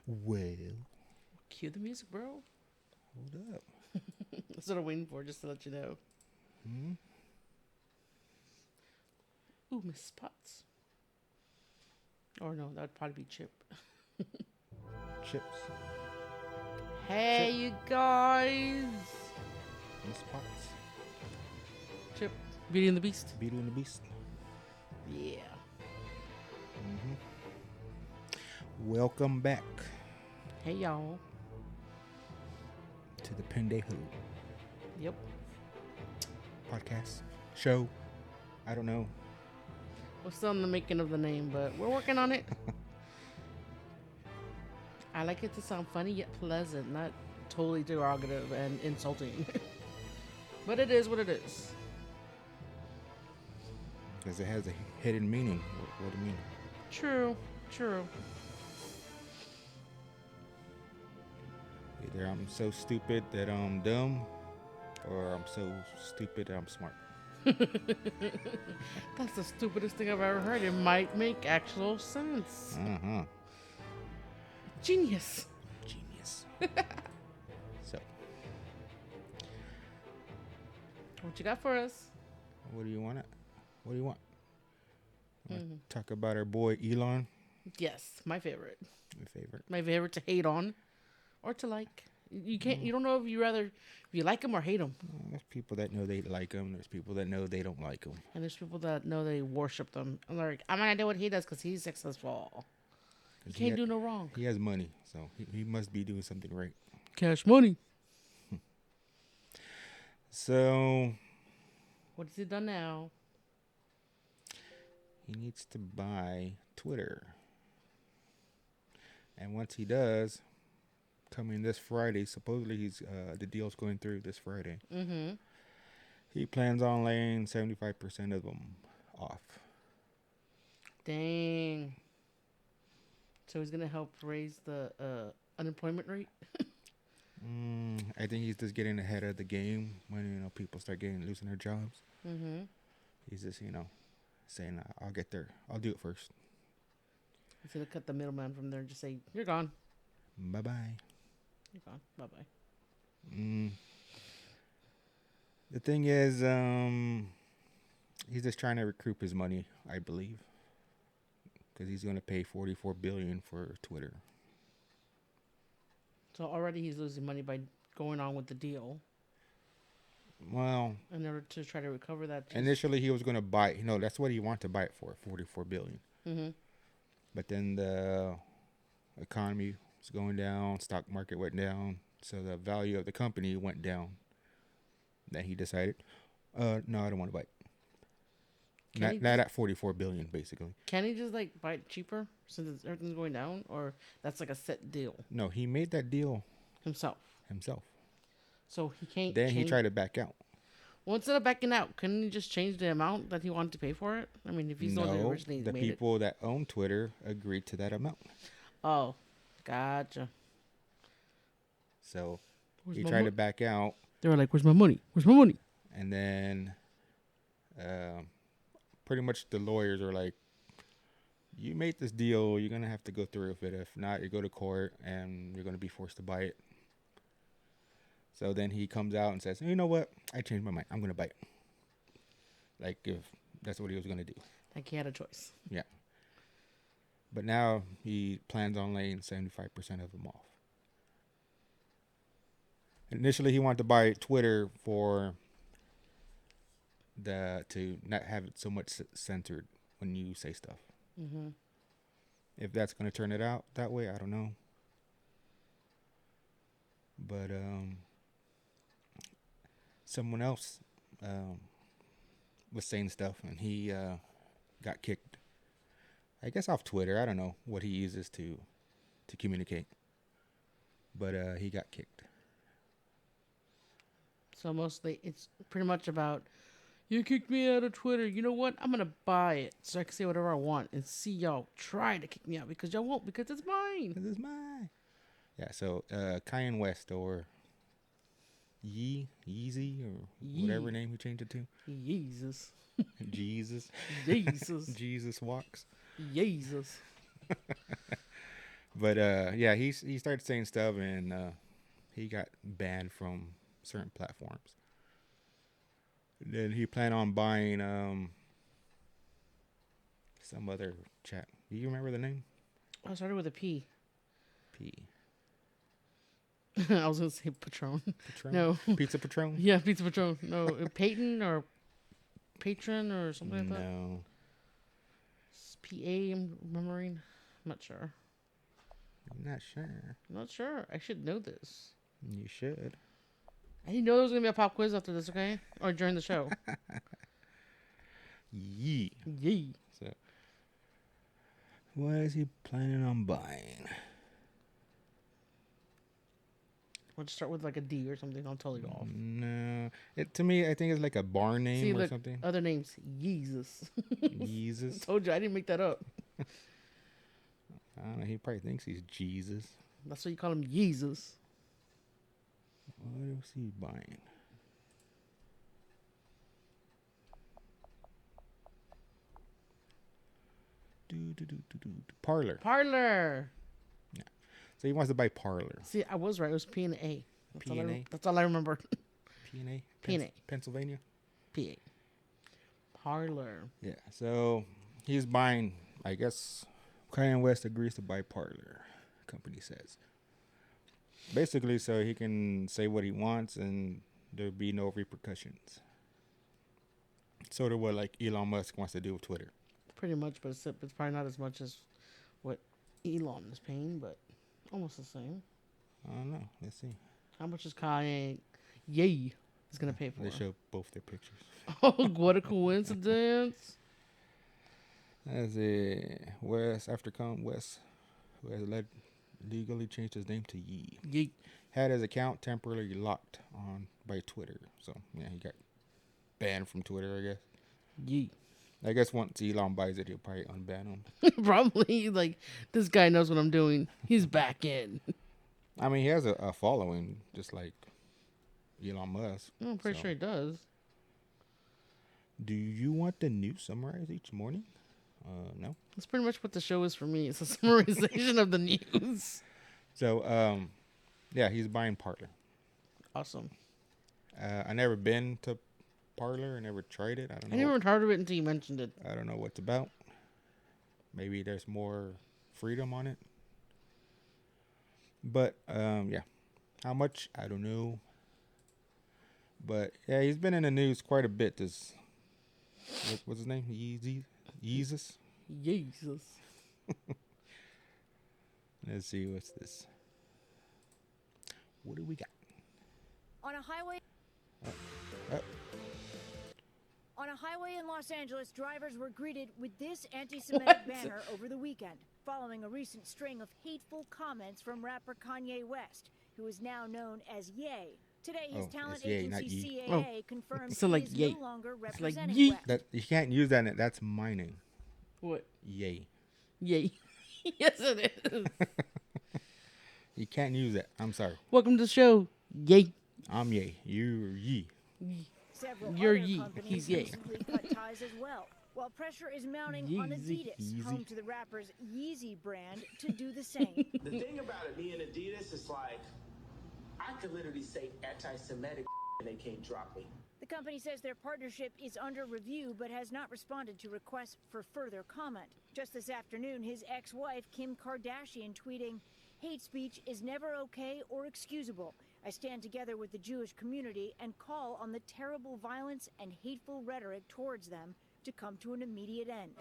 Well, Cue the music, bro. hold up. That's what I'm waiting for, just to let you know. Hmm? Ooh, Miss Spots. Or no, that would probably be Chip. Chips. Hey, Chip. you guys. Miss Potts. Chip, Beauty and the Beast. Beauty and the Beast. Yeah. Hmm. Welcome back Hey, y'all. to the Paindayhole Yep. podcast show. I don't know. We're still in the making of the name, but we're working on it. I like it to sound funny yet pleasant, not totally derogative and insulting. But it is what it is. Because it has a hidden meaning. What do you mean? True. True. Either I'm so stupid that I'm dumb, or I'm so stupid that I'm smart. That's the stupidest thing I've ever heard. It might make actual sense. Uh-huh. Genius. Genius. So, What you got for us? what do you want? What do you want? Talk about our boy Elon. Yes, my favorite. Your favorite. My favorite to hate on or to like. You can't. You don't know if you like him or hate him. There's people that know they like him. There's people that know they don't like him. And there's people that know they worship them. And they're like, I'm gonna do what he does because he's successful. He can't do no wrong. He has money, so he must be doing something right. Cash money. So What has he done now? he needs to buy Twitter. And once he does, coming this Friday, supposedly he's the deal's going through this Friday. Mm-hmm. He plans on laying 75% of them off. Dang. So he's gonna help raise the unemployment rate. I think he's just getting ahead of the game when people start losing their jobs. Mm-hmm. He's just saying I'll get there. I'll do it first. He's gonna cut the middleman from there and just say, "You're gone. Bye bye. You're gone. Bye bye." The thing is, he's just trying to recoup his money, I believe, because he's going to pay $44 billion for Twitter. So already he's losing money by going on with the deal. Well, In order to try to recover that. initially he was going to buy. That's what he wanted to buy it for, $44 billion. Mm-hmm. But then the economy was going down, stock market went down, so the value of the company went down. Then he decided, no, I don't want to buy it. Not at $44 billion, basically. Can he just like buy it cheaper since everything's going down, or that's like a set deal? No, he made that deal himself. So he can't. Then he tried to back out. Well, instead of backing out, couldn't he just change the amount that he wanted to pay for it? I mean, if he's the one that originally the made it. the people that own Twitter agreed to that amount. Oh, gotcha. So he tried to back out. They were like, "Where's my money? Where's my money?" And then pretty much the lawyers are like, you made this deal, you're going to have to go through with it. If not, you go to court and you're going to be forced to buy it. So then he comes out and says, you know what? I changed my mind. I'm going to buy it. Like if that's what he was going to do. Like he had a choice. Yeah. But now he plans on laying 75% of them off. Initially, he wanted to buy Twitter for to not have it so much censored when you say stuff. Mm-hmm. If that's going to turn it out that way, I don't know. But someone else was saying stuff, and he got kicked. I guess off Twitter. I don't know what he uses to communicate. But he got kicked. So mostly it's pretty much about, you kicked me out of Twitter. You know what? I'm going to buy it so I can say whatever I want and see y'all try to kick me out because y'all won't, because it's mine. This is mine. Yeah, so Kanye West or Yeezy or whatever name he changed it to. Jesus. Jesus. Jesus. Jesus walks. Jesus. But yeah, he started saying stuff, and he got banned from certain platforms. Then he planned on buying some other chat. Do you remember the name? I started with a P. P. I was gonna say Patron. Patron? No. Pizza Patron? Yeah, Pizza Patron. No, Peyton or Patron or something like that. No. PA. I'm remembering. I'm not sure. I'm not sure. I'm not sure. I should know this. You should. I didn't know there was gonna be a pop quiz after this. Okay, or during the show. Yee. Yee. So, what is he planning on buying? We'll just start with like a D or something. I'll totally go off. No. To me, I think it's like a bar name See, or look, something. other names. Yeezus. Jesus. Told you I didn't make that up. I don't know. He probably thinks he's Jesus. That's why you call him Yeezus. What is he buying? Parlor. Parlor. So he wants to buy Parlor. See, I was right. It was P and A. P&A? That's all I remember. P&A? P&A. Pennsylvania? P. Parlor. Yeah. So he's buying, I guess, Kanye West agrees to buy Parlor, company says. Basically, so he can say what he wants and there'll be no repercussions. Sort of what like Elon Musk wants to do with Twitter. Pretty much, but it's probably not as much as what Elon is paying, but almost the same. I don't know. Let's see. How much is Kanye is going to pay for? They show both their pictures. Oh, what a coincidence. As a West, African West, who has legally changed his name to Yee. Yee. Had his account temporarily locked on by Twitter. So, yeah, he got banned from Twitter, I guess. Yee. I guess once Elon buys it, he'll probably unban him. Probably, like, this guy knows what I'm doing. He's back in. I mean, he has a following, just like Elon Musk. I'm pretty sure he does. Do you want the news summarized each morning? No. That's pretty much what the show is for me. It's a summarization of the news. So, yeah, he's buying Parler. Awesome. I never been to Parler. I never tried it. I don't know. I never heard of it until you mentioned it. I don't know what it's about. Maybe there's more freedom on it. But, yeah. How much? I don't know. But, yeah, he's been in the news quite a bit. What's his name? Jesus? Jesus. Let's see. What's this? What do we got? On a highway... On a highway in Los Angeles, drivers were greeted with this anti-Semitic banner over the weekend, following a recent string of hateful comments from rapper Kanye West, who is now known as Ye. Today, his talent agency CAA confirmed so like he is no longer representing Ye. West. That you can't use that. That's my name. What? Yay. Yay. Yes, it is. You can't use that. I'm sorry. Welcome to the show. Yay. I'm Yay. You're Yee. Several You're other Ye. companies He's Ye. recently cut ties as well, while pressure is mounting on Yeezy. Adidas, home to the rapper's Yeezy brand, to do the same. The thing about it, me and Adidas, is like, I could literally say anti-Semitic and they can't drop me. The company says their partnership is under review but has not responded to requests for further comment. Just this afternoon, his ex-wife, Kim Kardashian, tweeting, "Hate speech is never okay or excusable. I stand together with the Jewish community and call on the terrible violence and hateful rhetoric towards them to come to an immediate end."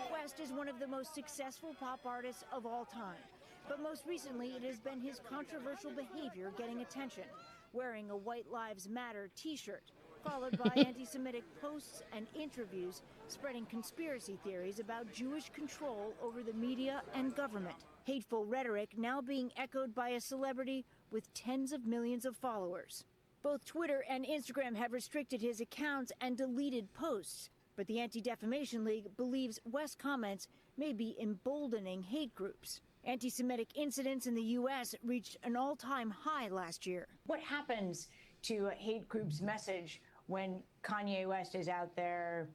West is one of the most successful pop artists of all time. But most recently, it has been his controversial behavior getting attention, wearing a White Lives Matter t-shirt, followed by anti-Semitic posts and interviews spreading conspiracy theories about Jewish control over the media and government. Hateful rhetoric now being echoed by a celebrity with tens of millions of followers. Both Twitter and Instagram have restricted his accounts and deleted posts, but the Anti-Defamation League believes West's comments may be emboldening hate groups. Anti-Semitic incidents in the U.S. reached an all-time high last year. What happens to a hate group's message when Kanye West is out there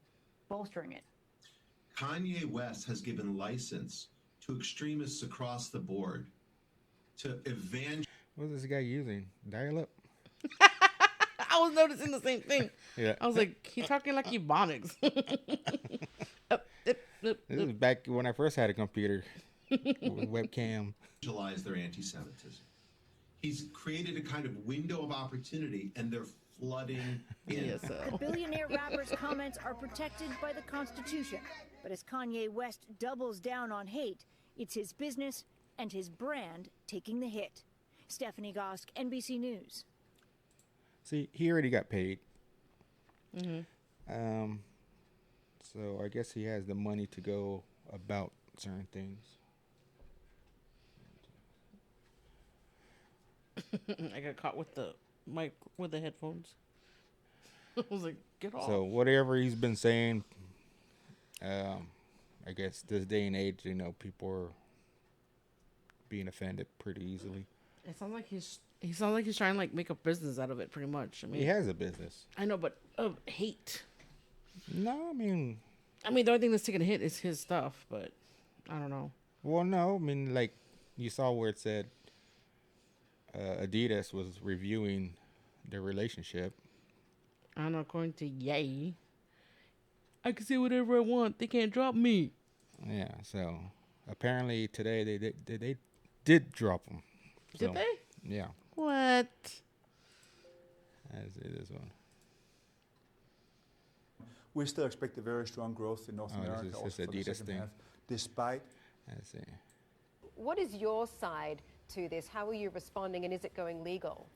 bolstering it? Kanye West has given license to extremists across the board to evangelize. What is this guy using? Dial-up? I was noticing the same thing. Yeah. I was like, he's talking like Ebonics. This is back when I first had a computer with webcam. Their anti-Semitism. He's created a kind of window of opportunity, and they're flooding in. Yes, The billionaire rapper's comments are protected by the Constitution. But as Kanye West doubles down on hate, it's his business and his brand taking the hit. Stephanie Gosk, NBC News. See, he already got paid. Mm-hmm. So I guess he has the money to go about certain things. I got caught with the mic with the headphones. I was like, get off. So whatever he's been saying, I guess this day and age, you know, people are being offended pretty easily. It sounds like he's trying to like make a business out of it, pretty much. I mean, He has a business. I know, but of hate. No, I mean, the only thing that's taking a hit is his stuff, but I don't know. well, no, I mean, like you saw where it said Adidas was reviewing their relationship. I don't know. According to Ye, I can say whatever I want. They can't drop me. Yeah, so apparently today they did drop him. Did they? Yeah. What? As it is one. We still expect a very strong growth in North America this also for the Adidas second thing. half, despite. I see. What is your side to this? How are you responding, and is it going legal?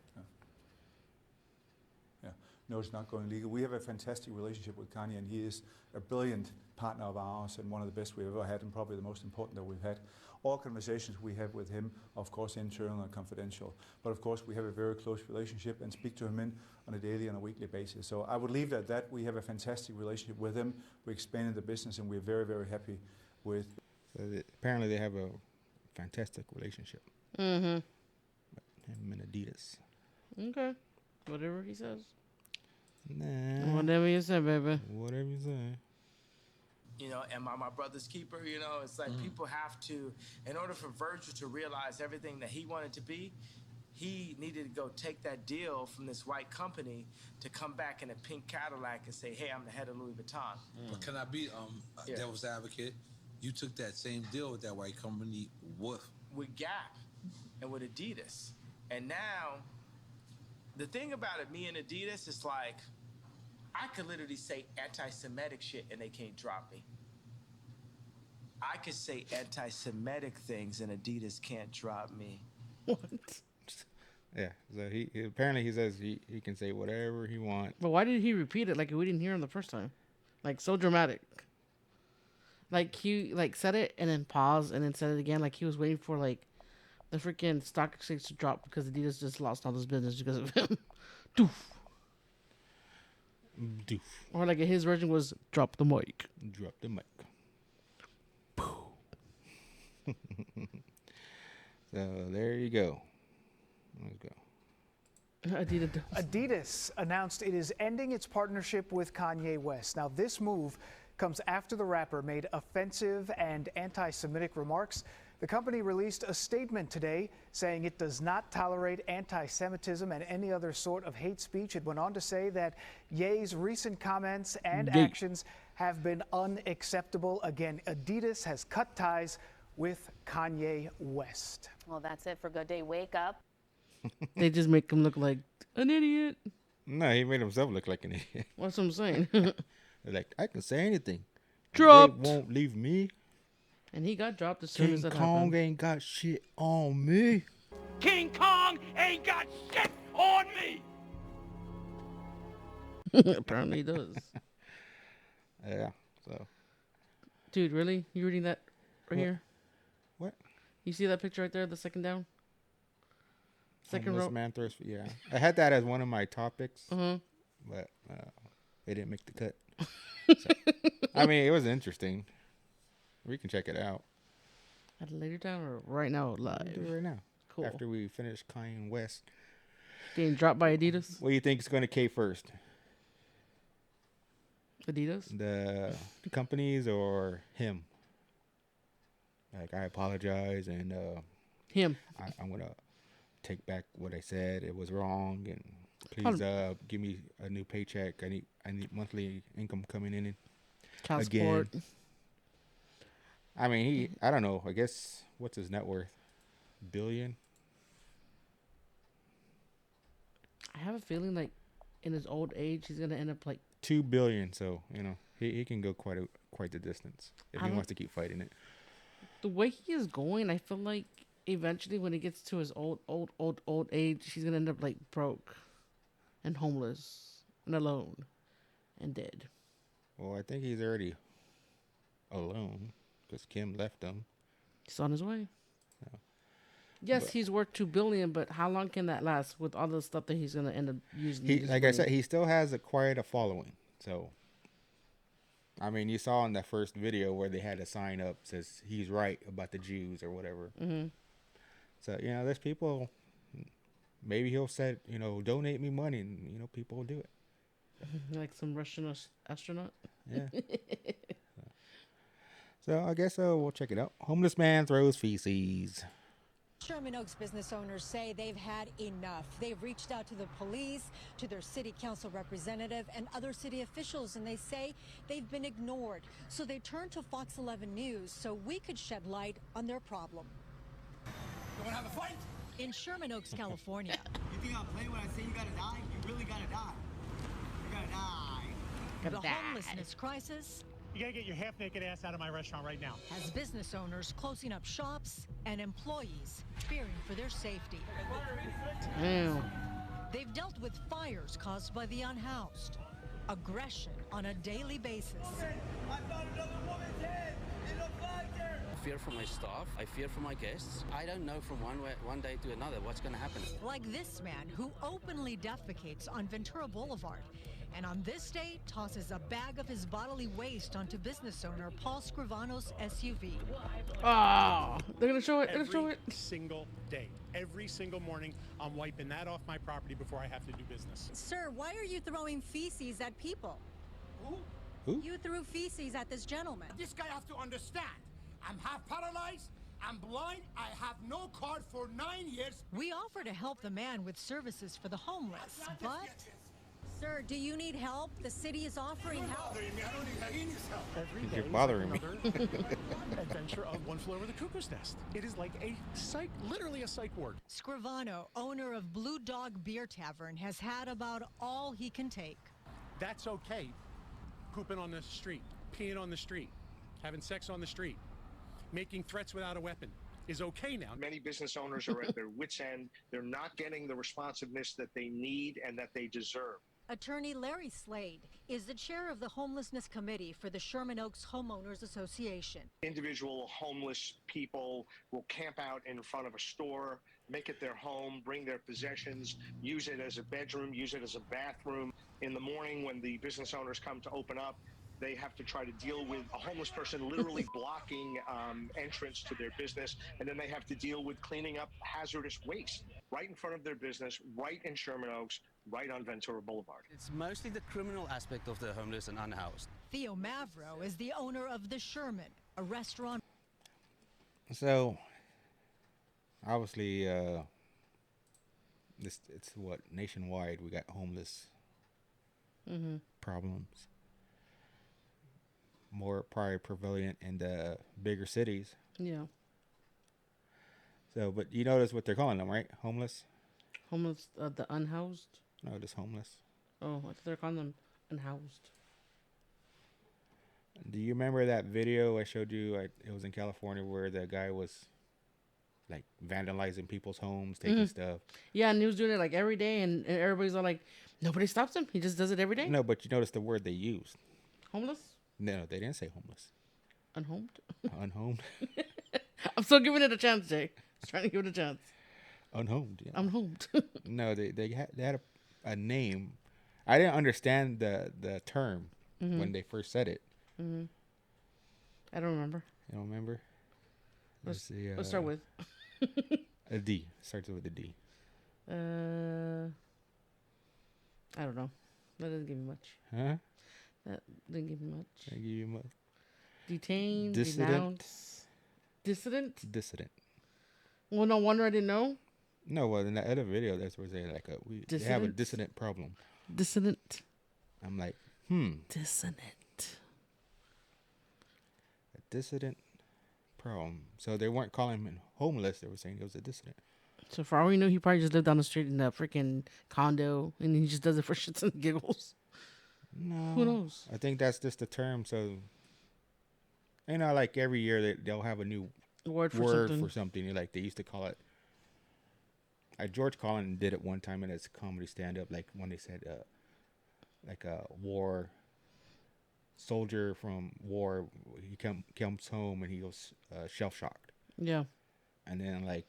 Yeah, no, it's not going legal. We have a fantastic relationship with Kanye, and he is a brilliant partner of ours and one of the best we've ever had, and probably the most important that we've had. All conversations we have with him, of course, internal and confidential. But of course, we have a very close relationship and speak to him on a daily and a weekly basis. So I would leave it at that. We have a fantastic relationship with him. We expanded the business, and we're very, very happy with. So apparently they have a fantastic relationship. Mm-hmm. Him and Adidas. Okay. Whatever he says. Nah. Whatever you say, baby. Whatever you say. You know, am I my brother's keeper? You know, it's like people have to, in order for Virgil to realize everything that he wanted to be, he needed to go take that deal from this white company to come back in a pink Cadillac and say, hey, I'm the head of Louis Vuitton. But can I be devil's advocate? You took that same deal with that white company with Gap and with Adidas. And now, the thing about it, me and Adidas, is like, I could literally say anti-Semitic shit and they can't drop me. I could say anti-Semitic things and Adidas can't drop me. What? Yeah. So he apparently he says he can say whatever he wants. But why did he repeat it like we didn't hear him the first time? Like so dramatic. Like he said it and then paused and then said it again. Like he was waiting for like the freaking stock exchange to drop because Adidas just lost all this business because of him. Doof. Doof. Or like his version was drop the mic. Drop the mic. So there you go. Let's go. Adidas announced it is ending its partnership with Kanye West. Now, this move comes after the rapper made offensive and anti-Semitic remarks. The company released a statement today saying it does not tolerate anti-Semitism and any other sort of hate speech. It went on to say that Ye's recent comments and actions have been unacceptable. Again, Adidas has cut ties with Kanye West. Well, that's it for Good Day Wake Up. They just make him look like an idiot. No, he made himself look like an idiot. That's what I'm saying. Like, I can say anything. Dropped. They won't leave me. And he got dropped as soon King as that Kong happened. ain't got shit on me. King Kong ain't got shit on me. Apparently he does. Yeah, so. Dude, really? You reading that right here? What? You see that picture right there, the second down? Second row? Man throws, yeah. I had that as one of my topics, Uh-huh. but it didn't make the cut. So, I mean, it was interesting. We can check it out. At a later time or right now live? We'll do it right now. Cool. After we finish Kanye West. Getting dropped by Adidas? What do you think is going to cave first? Adidas? The companies or him? Like, I apologize, and Him. I'm gonna take back what I said. It was wrong, and How- please give me a new paycheck. I need monthly income coming in Child again. support. I mean, I don't know. I guess what's his net worth? Billion. I have a feeling like in his old age he's gonna end up like 2 billion. So he can go quite the distance if I he don't- wants to keep fighting it. the way he is going. I feel like eventually when he gets to his old age, he's gonna end up like broke and homeless and alone and dead. Well, I think he's already alone because Kim left him. He's on his way. Yes, But- he's worth 2 billion, but how long can that last with all the stuff that he's gonna end up using? He, his like I money? said, he still has quite a following. So, I mean, you saw in that first video where they had a sign up says he's right about the Jews or whatever. Mm-hmm. So there's people. Maybe he'll say, donate me money, and people will do it. Like some Russian astronaut. Yeah. So I guess we'll check it out. Homeless man throws feces. Sherman Oaks business owners say they've had enough. They've reached out to the police, to their city council representative, and other city officials, and they say they've been ignored. So they turned to Fox 11 News so we could shed light on their problem. You want to have a fight? In Sherman Oaks, California. You think I'll play when I say you gotta die? You really gotta die. You gotta die. The homelessness crisis You gotta get your half-naked ass out of my restaurant right now. has business owners closing up shops and employees fearing for their safety. Damn. They've dealt with fires caused by the unhoused, aggression on a daily basis. I found another woman's head in the fire. I fear for my staff. I fear for my guests. I don't know from one day to another what's going to happen. Like this man who openly defecates on Ventura Boulevard, and on this day tosses a bag of his bodily waste onto business owner Paul Scrivano's SUV. Oh, they're gonna show it. They're gonna show Every it. single day, every single morning, I'm wiping that off my property before I have to do business. Sir, why are you throwing feces at people? Who? You threw feces at this gentleman. This guy has to understand. I'm half paralyzed. I'm blind. I have no card for 9 years. We offer to help the man with services for the homeless, but... Sir, do you need help? The city is offering help. I don't need Hyena's help. Every You're day is bothering me. another adventure of One Flew Over the Cuckoo's Nest. It is like a psych, literally a psych ward. Scrivano, owner of Blue Dog Beer Tavern, has had about all he can take. That's okay. Pooping on the street, peeing on the street, having sex on the street, making threats without a weapon is okay now. Many business owners are at their wits' end. They're not getting the responsiveness that they need and that they deserve. Attorney Larry Slade is the chair of the Homelessness Committee for the Sherman Oaks Homeowners Association. Individual homeless people will camp out in front of a store, make it their home, bring their possessions, use it as a bedroom, use it as a bathroom. In the morning when the business owners come to open up, they have to try to deal with a homeless person literally blocking entrance to their business, and then they have to deal with cleaning up hazardous waste right in front of their business, right in Sherman Oaks, right on Ventura Boulevard. It's mostly the criminal aspect of the homeless and unhoused. Theo Mavro is the owner of The Sherman, a restaurant. So, obviously, it's what nationwide we got homeless problems. More probably prevalent in the bigger cities. Yeah. So, but you notice what they're calling them, right? Homeless? Homeless, the unhoused. No, just homeless. Oh, I thought they're calling them unhoused. Do you remember that video I showed you? It was in California where the guy was like vandalizing people's homes, taking stuff. Yeah, and he was doing it like every day, and everybody's all like, nobody stops him. He just does it every day. No, but you notice the word they used. Homeless? No, they didn't say homeless. Unhomed? Unhomed. I'm still giving it a chance, Jay. I'm trying to give it a chance. Unhomed. Yeah. Unhomed. No, they had a name. I didn't understand the term when they first said it. I don't remember. You don't remember? Let's see. Let's start with a D. Starts with a D. I don't know. That doesn't give me much. Huh? That didn't give me much. Didn't give you much. Detained, Dissident. denounce. Dissident. Well, no wonder I didn't know. No, well, in that other video, that's where they like they have a dissonant problem. Dissonant. I'm like, Dissonant. A dissident problem. So they weren't calling him homeless. They were saying he was a dissident. So for all we know, he probably just lived down the street in a freaking condo, and he just does it for shits and giggles. No. Who knows? I think that's just the term. So, like every year they'll have a new word for something. Like they used to call it. George Carlin did it one time in his comedy stand-up, like when they said, like a war soldier from war, he comes home and he goes shell-shocked. Yeah. And then, like,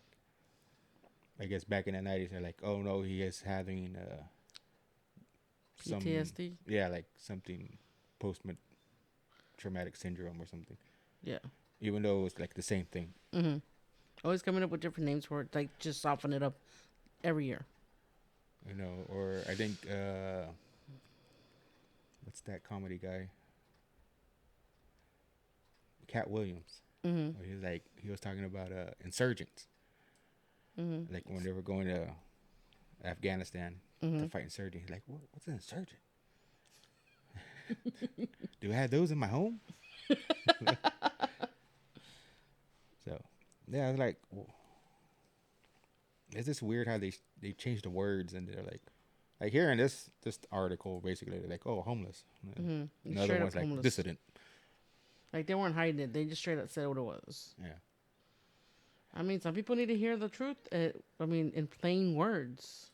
I guess back in the 90s, they're like, oh no, he is having PTSD. Yeah, like something post-traumatic syndrome or something. Yeah. Even though it's like the same thing. Mm-hmm. Always coming up with different names for it, like just soften it up every year. Or I think what's that comedy guy? Cat Williams. Mm-hmm. He was talking about insurgents. Mm-hmm. Like when they were going to Afghanistan to fight insurgents. He's like, what's an insurgent? Do I have those in my home? So, yeah, I was like, it's just weird how they changed the words, and they're like here in this article, basically, they're like, oh, homeless. Mm-hmm. Another one's like homeless. Dissident. Like they weren't hiding it; they just straight up said what it was. Yeah. I mean, some people need to hear the truth. In plain words.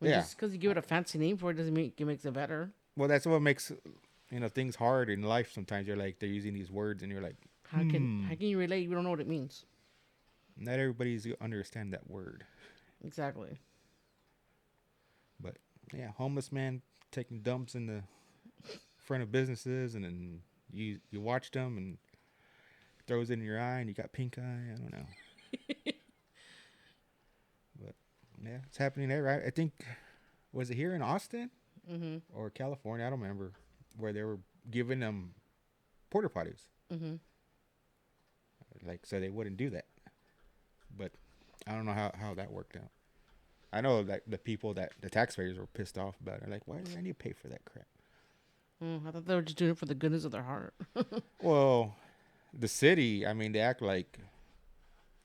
Just because you give it a fancy name for it doesn't mean it makes it better. Well, that's what makes things hard in life. Sometimes you're like they're using these words, and you're like, how can you relate? You don't know what it means. Not everybody's gonna understand that word. Exactly. But yeah, homeless man taking dumps in the front of businesses, and then you watch them and throws it in your eye, and you got pink eye. I don't know. But yeah, it's happening there, right? I think, was it here in Austin or California? I don't remember, where they were giving them porta potties. Like, so they wouldn't do that. But I don't know how that worked out. I know that the taxpayers were pissed off about it. Like, why do I need to pay for that crap? I thought they were just doing it for the goodness of their heart. Well, the city, I mean, they act like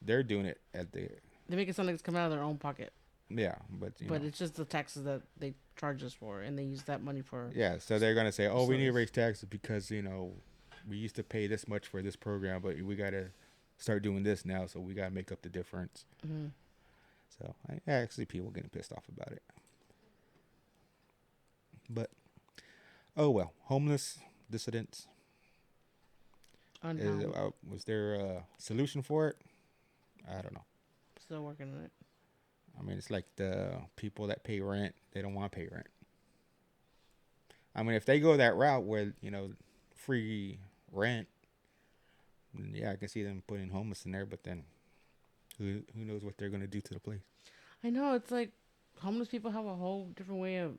they're doing it They make it sound like it's coming out of their own pocket. Yeah, but it's just the taxes that they charge us for, and they use that money for. Yeah, so they're gonna say, "Oh, we need to raise taxes because we used to pay this much for this program, but we gotta start doing this now, so we gotta make up the difference." So I actually people getting pissed off about it. But oh well, homeless dissidents. Was there a solution for it? I don't know. Still working on it. I mean, it's like the people that pay rent, they don't want to pay rent. I mean, if they go that route where, free rent, then yeah, I can see them putting homeless in there, but then who knows what they're going to do to the place. I know, it's like homeless people have a whole different way of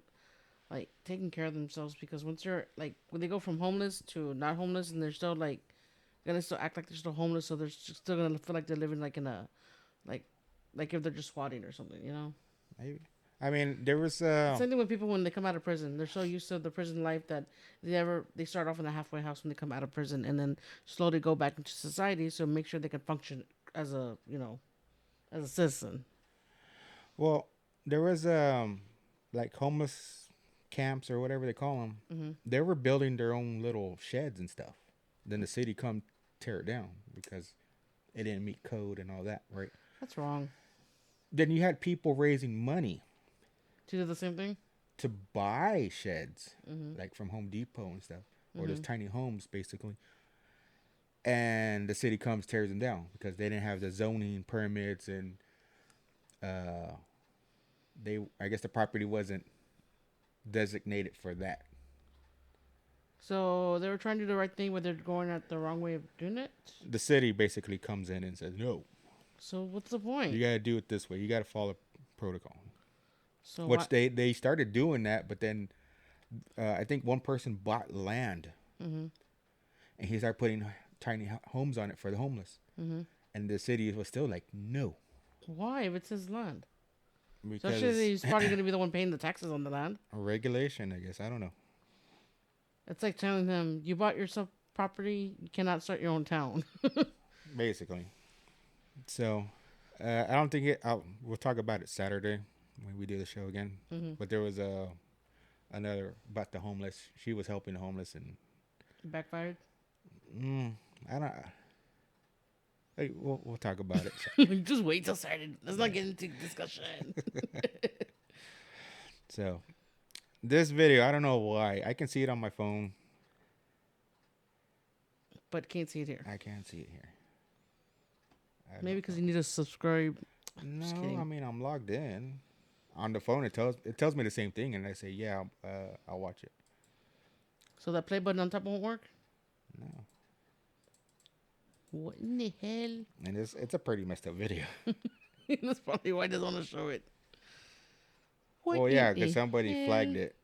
like taking care of themselves, because once they're like, when they go from homeless to not homeless, and they're still like gonna still act like they're still homeless, so they're still gonna feel like they're living like in a like if they're just squatting or something, Maybe. I mean, there was same thing with people when they come out of prison. They're so used to the prison life that they start off in a halfway house when they come out of prison, and then slowly go back into society, so make sure they can function as a as a citizen. Well, there was like homeless camps or whatever they call them. They were building their own little sheds and stuff. Then the city come tear it down because it didn't meet code and all that, right? That's wrong. Then you had people raising money to do the same thing, to buy sheds, like from Home Depot and stuff, or those tiny homes, basically. And the city comes, tears them down because they didn't have the zoning permits, and I guess the property wasn't designated for that. So they were trying to do the right thing, but they're going at the wrong way of doing it. The city basically comes in and says, "No." So what's the point? You got to do it this way. You got to follow protocol. So which they started doing that, but then I think one person bought land, and he started putting tiny homes on it for the homeless. And the city was still like, no. Why? If it's his land. Because Especially he's probably going to be the one paying the taxes on the land. a regulation, I guess. I don't know. It's like telling him, you bought yourself property, you cannot start your own town. Basically. So, I don't think it. We'll talk about it Saturday when we do the show again. Mhm. But there was another about the homeless. She was helping the homeless and Backfired? I don't. Hey, we'll talk about it. Just wait till Saturday. Let's not get into discussion. So, this video, I don't know why. I can see it on my phone. But can't see it here. I can't see it here. Maybe because you need to subscribe. No, Just kidding. I mean I'm logged in. On the phone, it tells me the same thing, and I say, yeah, I'll watch it. So that play button on top won't work? No. What in the hell? And it's a pretty messed up video. That's probably why he doesn't want to show it. What Well, yeah, in because the somebody hell? flagged it,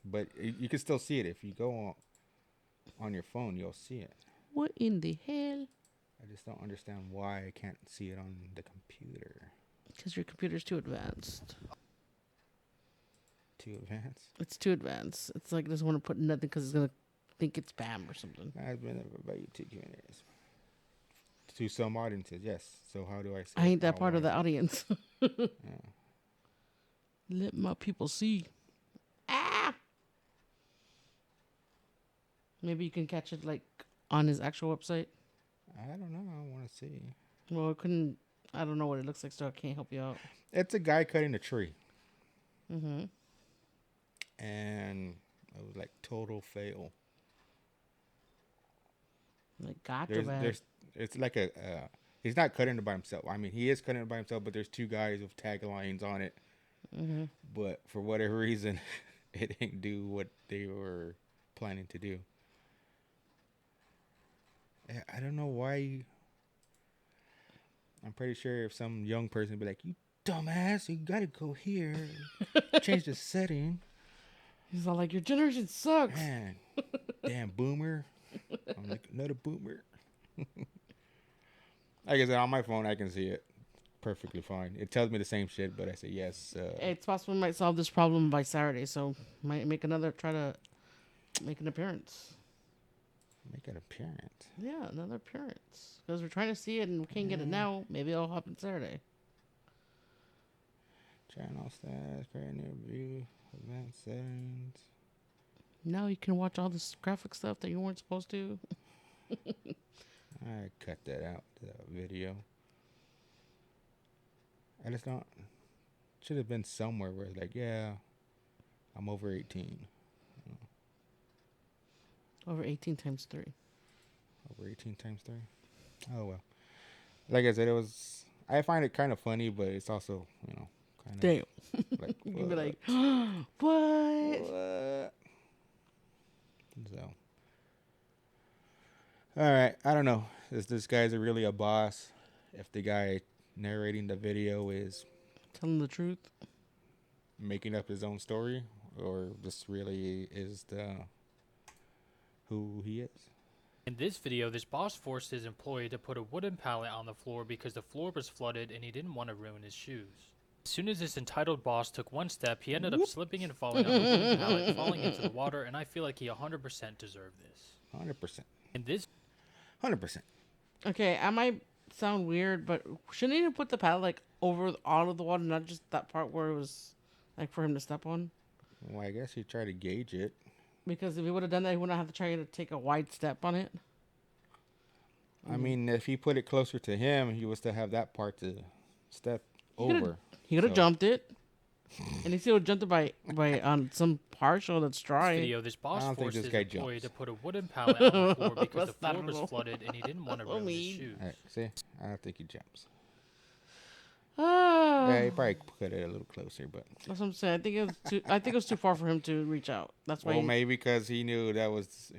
but you can still see it if you go on your phone. You'll see it. What in the hell? I just don't understand why I can't see it on the computer. Because your computer's too advanced. Too advanced. It's too advanced. It's like it doesn't want to put nothing because it's going to think it's spam or something. I've been about YouTube Q&As. To some audiences, yes. So how do I say I ain't that how part of I- the audience. Yeah. Let my people see. Ah! Maybe you can catch it like on his actual website. I don't know. I want to see. Well, it couldn't. I don't know what it looks like, so I can't help you out. It's a guy cutting a tree. Mm-hmm. And it was like total fail. Like, gotcha, man. It's like he's not cutting it by himself. I mean, he is cutting it by himself, but there's two guys with taglines on it. Mm-hmm. But for whatever reason, it didn't do what they were planning to do. I don't know why. I'm pretty sure if some young person would be like, you dumbass, you gotta go here. Change the setting. He's all like, your generation sucks. Man, damn boomer. I'm like, another boomer. Like I said, on my phone, I can see it perfectly fine. It tells me the same shit, but I say yes. It's possible we might solve this problem by Saturday, so might try to make an appearance. Make an appearance. Yeah, another appearance. Because we're trying to see it and we can't get it now. Maybe it'll happen Saturday. Channel status, create new view, event settings. Now you can watch all this graphic stuff that you weren't supposed to. I cut that out, the video. I just don't. Should have been somewhere where it's like, yeah, I'm over 18. Over 18 times 3. Over 18 times 3. Oh well. Like I said, I find it kind of funny, but it's also, kind of. Damn. Like, You'd be like, what? What? So. All right. I don't know. Is this guy's really a boss? If the guy narrating the video is telling the truth, making up his own story, or this really is who he is. In this video, this boss forced his employee to put a wooden pallet on the floor because the floor was flooded and he didn't want to ruin his shoes. As soon as this entitled boss took one step, he ended up slipping and falling on the wooden pallet, falling into the water, and I feel like he 100% deserved this. 100%. In this 100%. Okay, I might sound weird, but shouldn't he have put the pallet like over all of the water, not just that part where it was like for him to step on? Well, I guess he tried to gauge it. Because if he would have done that, he wouldn't have to try to take a wide step on it. I mean, if he put it closer to him, he would still have that part to step over. He could have jumped it. And he still jumped it by on some partial that's dry. video, this boss I don't think forced this his guy employee jumps. to put a wooden pallet on the floor because the That's floor was not flooded and he didn't want to ruin his shoes. All right, see? I don't think he jumps. Ah. Yeah, he probably put it a little closer, but. That's what I'm saying. I think it was too far for him to reach out. That's why. Well, maybe because he knew that was,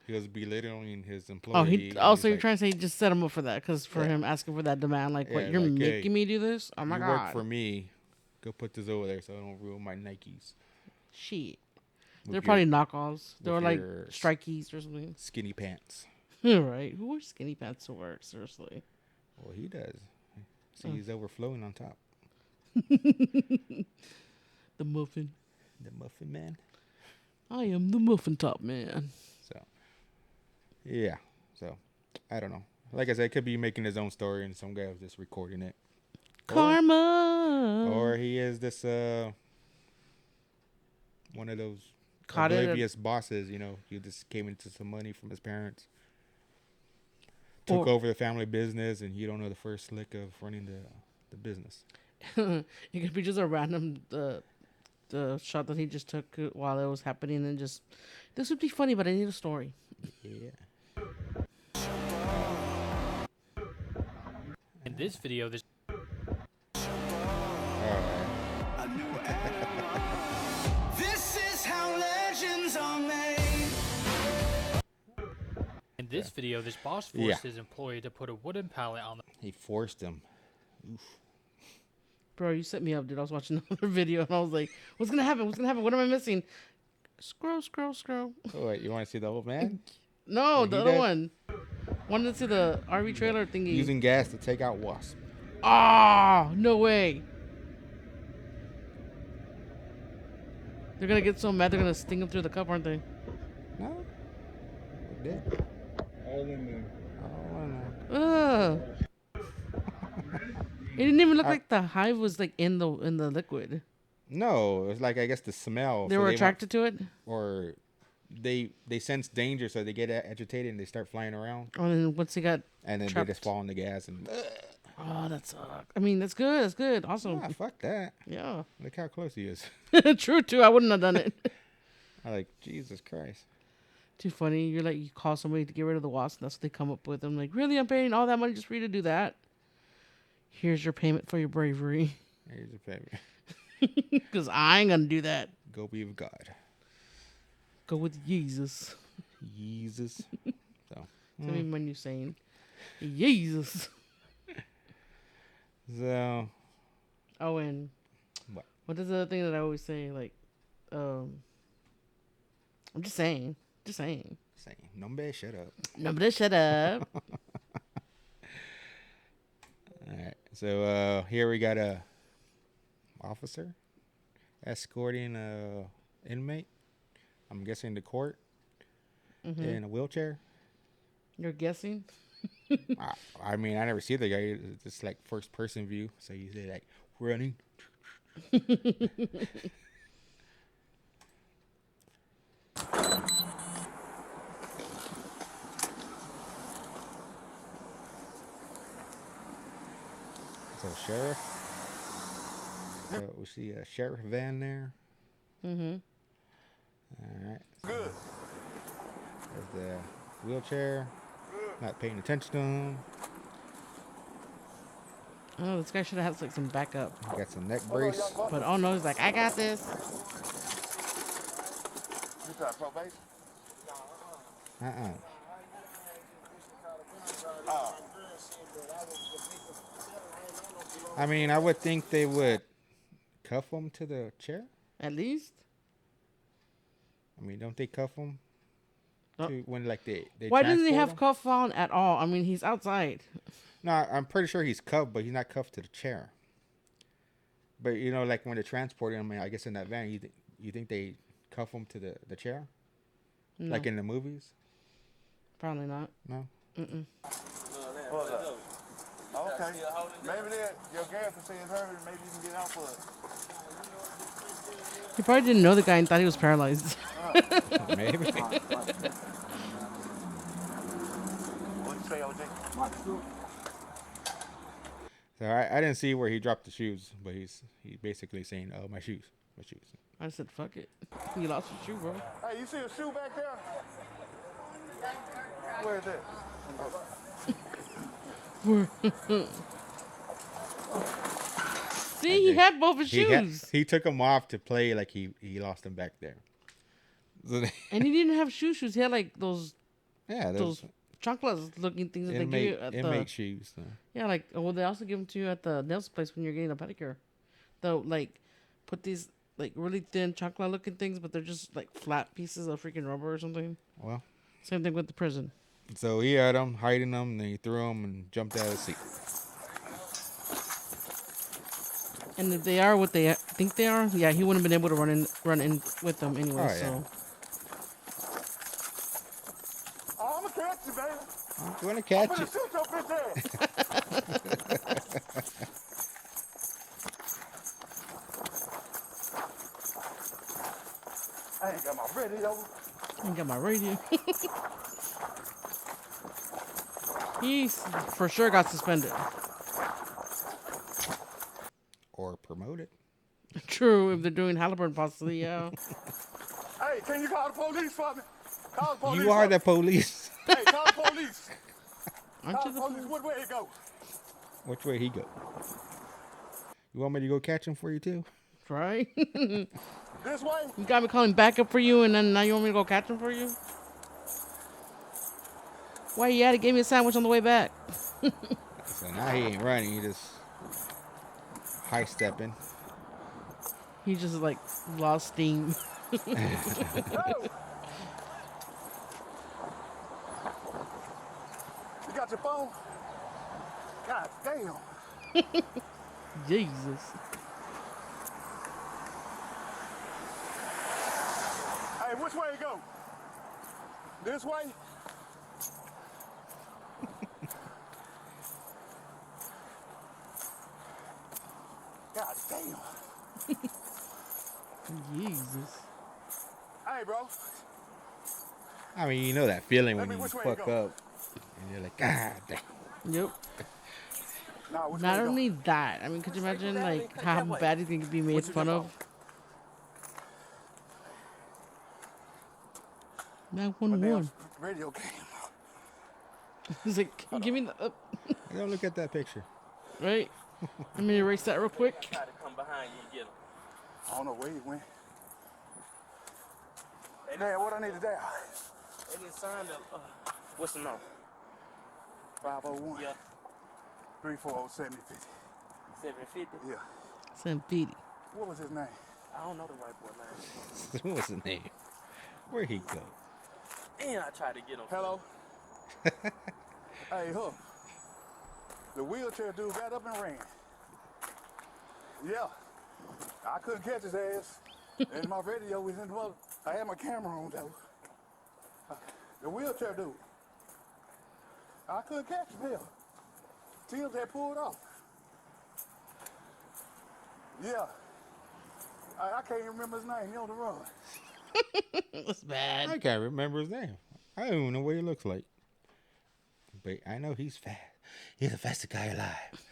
he was belittling his employee. Oh, and so he's you're trying to say he just set him up for that? Because for him asking for that demand, like, what, Yeah, you're like, making hey, me do this? Oh, my you God. work for me. Go put this over there so I don't ruin my Nikes. Shit. With They're probably your- knockoffs. They were with like your strikeys or something. Skinny pants. Right. Who wears skinny pants to work? Seriously. Well, he does. See, he's overflowing on top. The muffin. The muffin man. I am the muffin top man. So, yeah. So, I don't know. Like I said, it could be making his own story, and some guy was just recording it. Karma. Or he is this one of those Caught it oblivious bosses. You know, he just came into some money from his parents, took over the family business, and you don't know the first lick of running the business. It could be just a random the shot that he just took while it was happening, and just, this would be funny, but I need a story. Yeah. In this video, this This is how legends are made. in this video, this boss forced his employee to put a wooden pallet on the. He forced him. Oof. Bro, you set me up, dude. I was watching another video, and I was like, what's gonna happen? What's gonna happen? What am I missing? Scroll. Oh, wait, you want to see the old man? No, the other one. Wanted to see the RV trailer thingy. Using gas to take out wasp. Ah, no way. They're gonna get so mad they're gonna sting him through the cup, aren't they? No. They did. All in there. All in there. Ugh. It didn't even look like the hive was like in the liquid. No, it was like, I guess, the smell. They were attracted to it? Or they sense danger, so they get agitated and they start flying around. Oh, and then once they got and then trapped. they just fall in the gas and. Oh, that sucks. I mean, that's good. That's good. Awesome. Ah, fuck that. Yeah. Look how close he is. True, too. I wouldn't have done it. I'm like, Jesus Christ. Too funny. You're like, you call somebody to get rid of the wasp, and that's what they come up with. I'm like, really? I'm paying all that money just for you to do that? Here's your payment for your bravery. Here's your payment. Because I ain't going to do that. Go be with God. Go with Jesus. Jesus. So. Tell me my new saying. Jesus. So. Oh, and what is the other thing that I always say? Like, I'm just saying. Just saying. Number, shut up. Number, shut up. All right. So here we got a officer escorting a inmate. I'm guessing to court in a wheelchair. You're guessing? I mean, I never see the guy. It's just like first person view. So you say like running. So sheriff. So we see a sheriff van there. Mm-hmm. All right. Good. There's the wheelchair. Not paying attention to him. Oh, this guy should have had like some backup. Got some neck brace. But oh no, he's like, I got this. You got probation? I mean, I would think they would cuff him to the chair. At least. I mean, don't they cuff him? To when like they Why doesn't he have him? cuff on at all? I mean, he's outside. No, I'm pretty sure he's cuffed, but he's not cuffed to the chair. But you know, like when they're transporting him, I guess in that van, you think they cuff him to the chair, No. like in the movies? Probably not. No. Mm-mm. Okay. Maybe your gas is heard. Maybe you can get out for it. He probably didn't know the guy and thought he was paralyzed. Maybe. What you say, OJ? So I didn't see where he dropped the shoes, but he's basically saying, "Oh, my shoes, my shoes." I said, "Fuck it." You lost your shoe, bro. Hey, you see a shoe back there? Where is it? See, he had both his shoes. He took them off to play like he lost them back there. And he didn't have shoes. He had like those those chanclas looking things that they give you at inmate shoes. So. Yeah, like well, they also give them to you at the nails place when you're getting a pedicure. They'll like put these like really thin chancla looking things, but they're just like flat pieces of freaking rubber or something. Well, same thing with the prison. So he had him, hiding him, and then he threw him and jumped out of the seat. And if they are what they think they are, yeah, he wouldn't have been able to run in with them anyway. Oh, yeah. So I'm gonna catch you, baby. I'm going to catch I'm you. gonna shoot your bitch ass. I ain't got my radio. I got my radio. He's for sure got suspended. Or promoted. True, if they're doing Halliburton possibly, yeah. Hey, can you call the police for me? Call the police. You are the police. Hey, call the police. Aren't Call you the the police. What way it go? Which way he go? You want me to go catch him for you too? Right? This way? You got me calling backup for you, and then now you want me to go catch him for you? Why you had to give me a sandwich on the way back? So now he ain't running. He just high stepping. He just like lost steam. You got your phone? God damn. Jesus. Hey, which way you go? This way? God damn. Jesus. Hey, bro. I mean, you know that feeling Tell when me you which way fuck to go. up and you're like, God damn. Yep. Nah, which way Not to go? only that, I mean, could you imagine like how bad he's gonna be made fun of? 911. Radio came. He's like, give me the. Don't look at that picture. Right? Let me erase that real quick. Try to come behind you and get him. I don't know where he went. Dad, what I need to dial? They didn't sign the, what's the number? 501. Yeah. 340 7050. 750? Yeah. Sam Petey. What was his name? I don't know the white boy name. What's his name? Where'd he go? And I tried to get him. Hello? Hey, Hook. The wheelchair dude got up and ran. Yeah. I couldn't catch his ass. And my radio was in the mother. I had my camera on, though. The wheelchair dude. I couldn't catch him, hell. Tim had pulled off. Yeah. I can't even remember his name. He on the run. That's bad. I can't remember his name. I don't even know what he looks like. But I know he's fast. He's the fastest guy alive.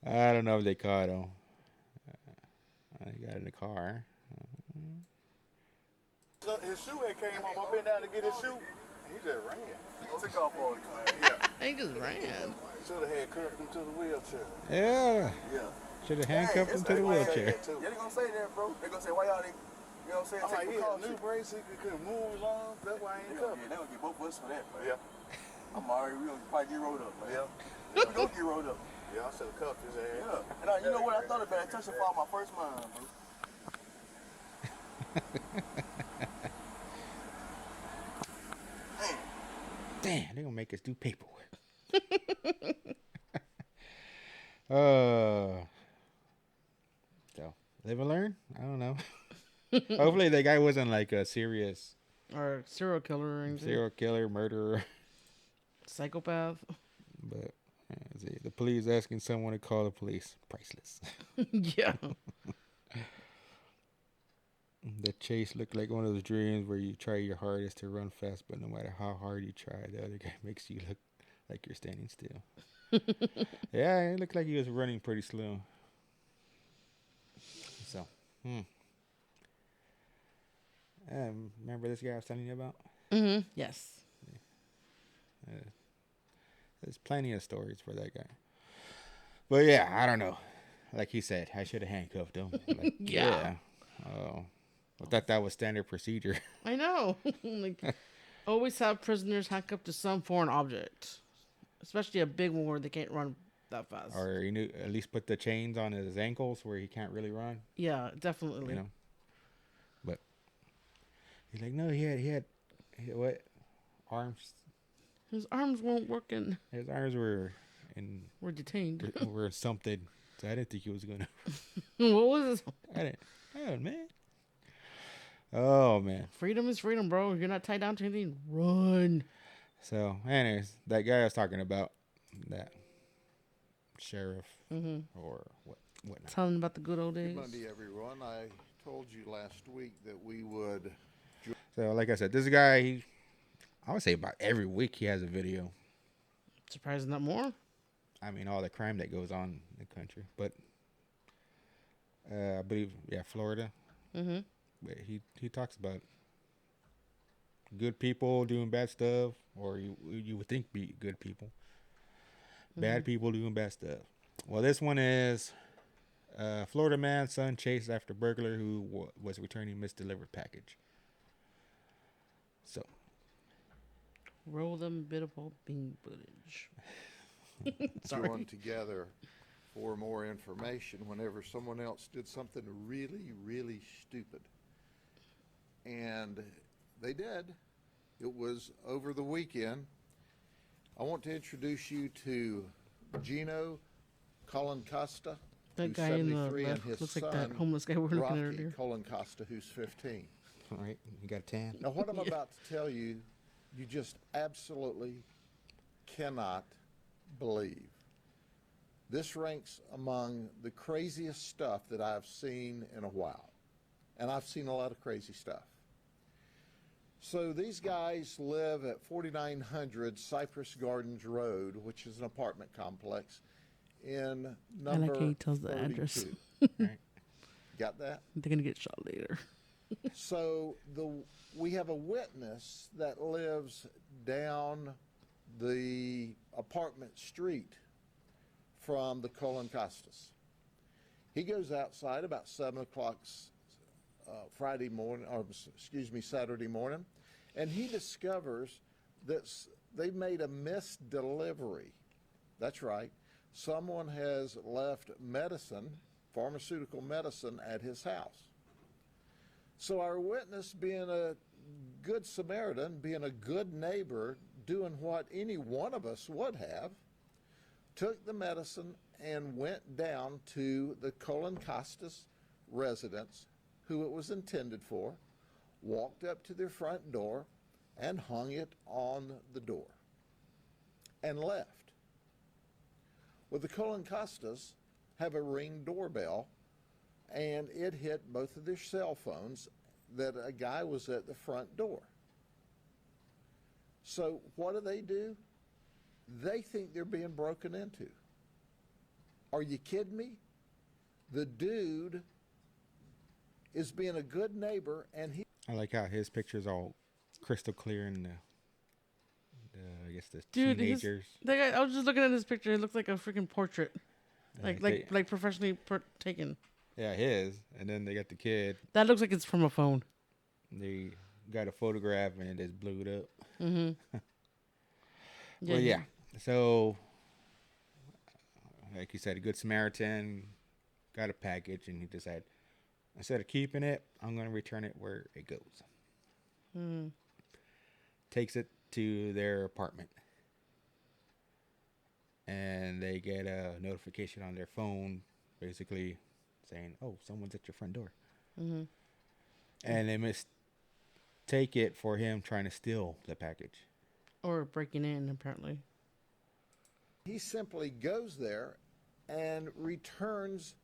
I don't know if they caught him. I got in the car. His shoe had came off. I've been down to get his shoe. He just ran. Took off on it. Yeah. He just ran. Should have had curbed him to the wheelchair. Yeah. Yeah. Should have handcuffed him to the wheelchair. Yeah, they gonna say that, bro. They gonna say, why y'all didn't, you know what I'm saying? Take he had a new brace, he couldn't move his arms. That's why I ain't cuffed. Yeah, they gonna get both of us for that, bro. Yeah. I'm already, we gonna probably get rolled up, man. Yeah. We gonna get rolled up. Yeah, I should have cuffed his ass. Yeah. And you know what? I thought about it. I touched the fall my first mind, bro. Damn, they gonna make us do paperwork. So live and learn. I don't know. Hopefully, that guy wasn't like a serious or serial killer or anything. Serial killer, murderer, psychopath. But the police asking someone to call the police. Priceless. Yeah. The chase looked like one of those dreams where you try your hardest to run fast, but no matter how hard you try, the other guy makes you look like you're standing still. Yeah, it looked like he was running pretty slow. So, remember this guy I was telling you about? Mm-hmm. Yes. There's plenty of stories for that guy. But yeah, I don't know. Like he said, I should have handcuffed him. Like, yeah. Oh. I thought that was standard procedure. I know. Like, always have prisoners handcuffed to some foreign object, especially a big one where they can't run that fast. Or you knew, at least put the chains on his ankles where he can't really run. Yeah, definitely. You know, but He's like, no, he had what? Arms. His arms weren't working. His arms were detained. Were something. So I didn't think he was gonna. What was this? I didn't. Oh man. Oh man. Freedom is freedom, bro. If you're not tied down to anything, run. So, anyways, that guy I was talking about, that sheriff or whatnot. Telling about the good old days. Good Monday, everyone. I told you last week that we would. So, like I said, this guy, I would say about every week he has a video. Surprising not more. I mean, all the crime that goes on in the country, but I believe, Florida. Mm-hmm. But he talks about good people doing bad stuff, or you would think be good people. Bad people doing bad stuff. Well, this one is Florida man's son chased after burglar who was returning misdelivered package. So, roll them biddable bean footage. Join together for more information whenever someone else did something really, really stupid. And they did. It was over the weekend. I want to introduce you to Gino Costa, that who's guy in the 73, and left his looks son, like that homeless guy we were looking at Rocky earlier. Costa, who's 15. All right, you got a tan. Now, what I'm about to tell you, you just absolutely cannot believe. This ranks among the craziest stuff that I've seen in a while. And I've seen a lot of crazy stuff. So these guys live at 4900 Cypress Gardens Road, which is an apartment complex, in number I like how he tells the address. Right. Got that? They're going to get shot later. So we have a witness that lives down the apartment street from the Costas. He goes outside about 7 o'clock Saturday morning, and he discovers that they made a missed delivery. That's right. Someone has left pharmaceutical medicine at his house. So our witness, being a good Samaritan, being a good neighbor, doing what any one of us would have, took the medicine and went down to the Costas residence, who it was intended for, walked up to their front door and hung it on the door and left. Well, the Costas have a Ring doorbell, and it hit both of their cell phones that a guy was at the front door. So what do? They think they're being broken into. Are you kidding me? The dude is being a good neighbor, and I like how his picture's all crystal clear in the I guess the Dude, teenagers. That guy, I was just looking at his picture. It looks like a freaking portrait, like professionally taken. Yeah, his. And then they got the kid. That looks like it's from a phone. They got a photograph and it just blew it up. Mm-hmm. Well, yeah. So, like you said, a good Samaritan got a package, and he decided, instead of keeping it, I'm going to return it where it goes. Mm. Takes it to their apartment. And they get a notification on their phone, basically saying, oh, someone's at your front door. Mm-hmm. And they mistake it for him trying to steal the package. Or breaking in, apparently. he simply goes there and returns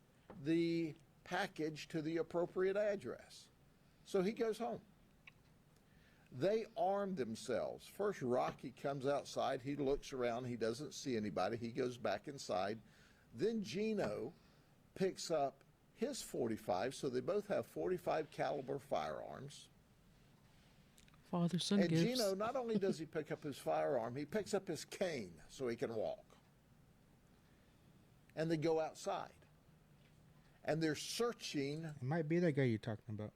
the package to the appropriate address. So he goes home. They arm themselves. First, Rocky comes outside. He looks around. He doesn't see anybody. He goes back inside. Then Gino picks up his .45, so they both have .45 caliber firearms. Father-son And gifts. Gino, not only does he pick up his firearm, he picks up his cane so he can walk. And they go outside. And they're searching. It might be that guy you're talking about.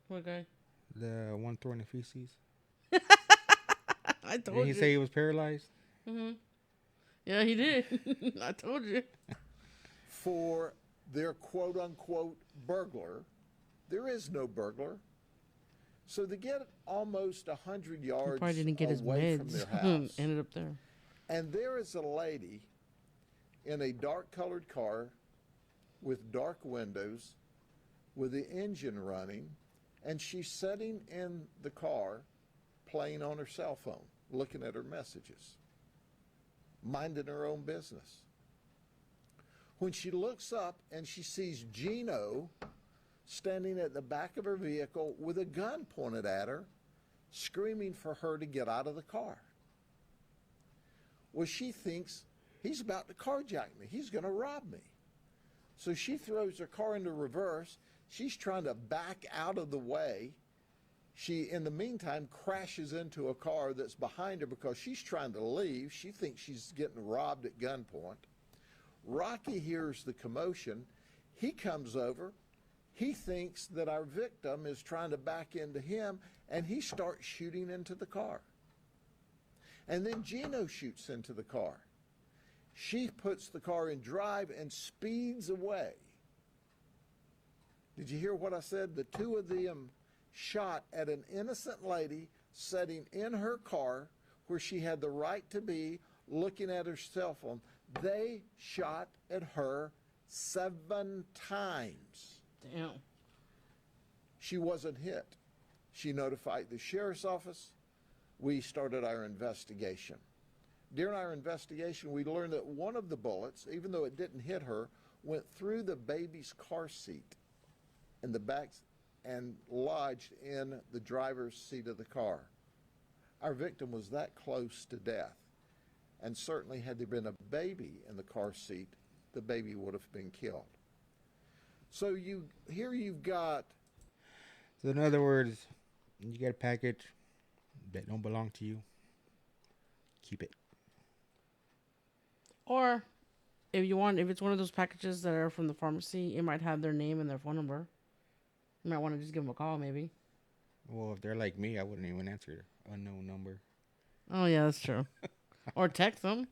What guy? The one throwing the feces. I told Did you. he say he was paralyzed? Mm-hmm. Yeah, he did. I told you. For their quote-unquote burglar. There is no burglar. So they get almost 100 He yards probably didn't get his away from meds. their house. Ended up there. And there is a lady in a dark-colored car with dark windows, with the engine running, and she's sitting in the car playing on her cell phone, looking at her messages, minding her own business. When she looks up and she sees Gino standing at the back of her vehicle with a gun pointed at her, screaming for her to get out of the car. Well, she thinks he's about to carjack me. He's going to rob me. So she throws her car into reverse. She's trying to back out of the way. She, in the meantime, crashes into a car that's behind her because she's trying to leave. She thinks she's getting robbed at gunpoint. Rocky hears the commotion. He comes over. He thinks that our victim is trying to back into him, and he starts shooting into the car. And then Gino shoots into the car. She puts the car in drive and speeds away. Did you hear what I said? The two of them shot at an innocent lady sitting in her car where she had the right to be, looking at her cell phone. They shot at her 7 times. Damn. She wasn't hit. She notified the sheriff's office. We started our investigation. During our investigation, we learned that one of the bullets, even though it didn't hit her, went through the baby's car seat in the back and lodged in the driver's seat of the car. Our victim was that close to death. And certainly had there been a baby in the car seat, the baby would have been killed. So you've got... So in other words, you get a package that don't belong to you, keep it. Or if it's one of those packages that are from the pharmacy, it might have their name and their phone number. You might want to just give them a call, maybe. Well, if they're like me, I wouldn't even answer unknown number. Oh yeah, that's true. Or text them.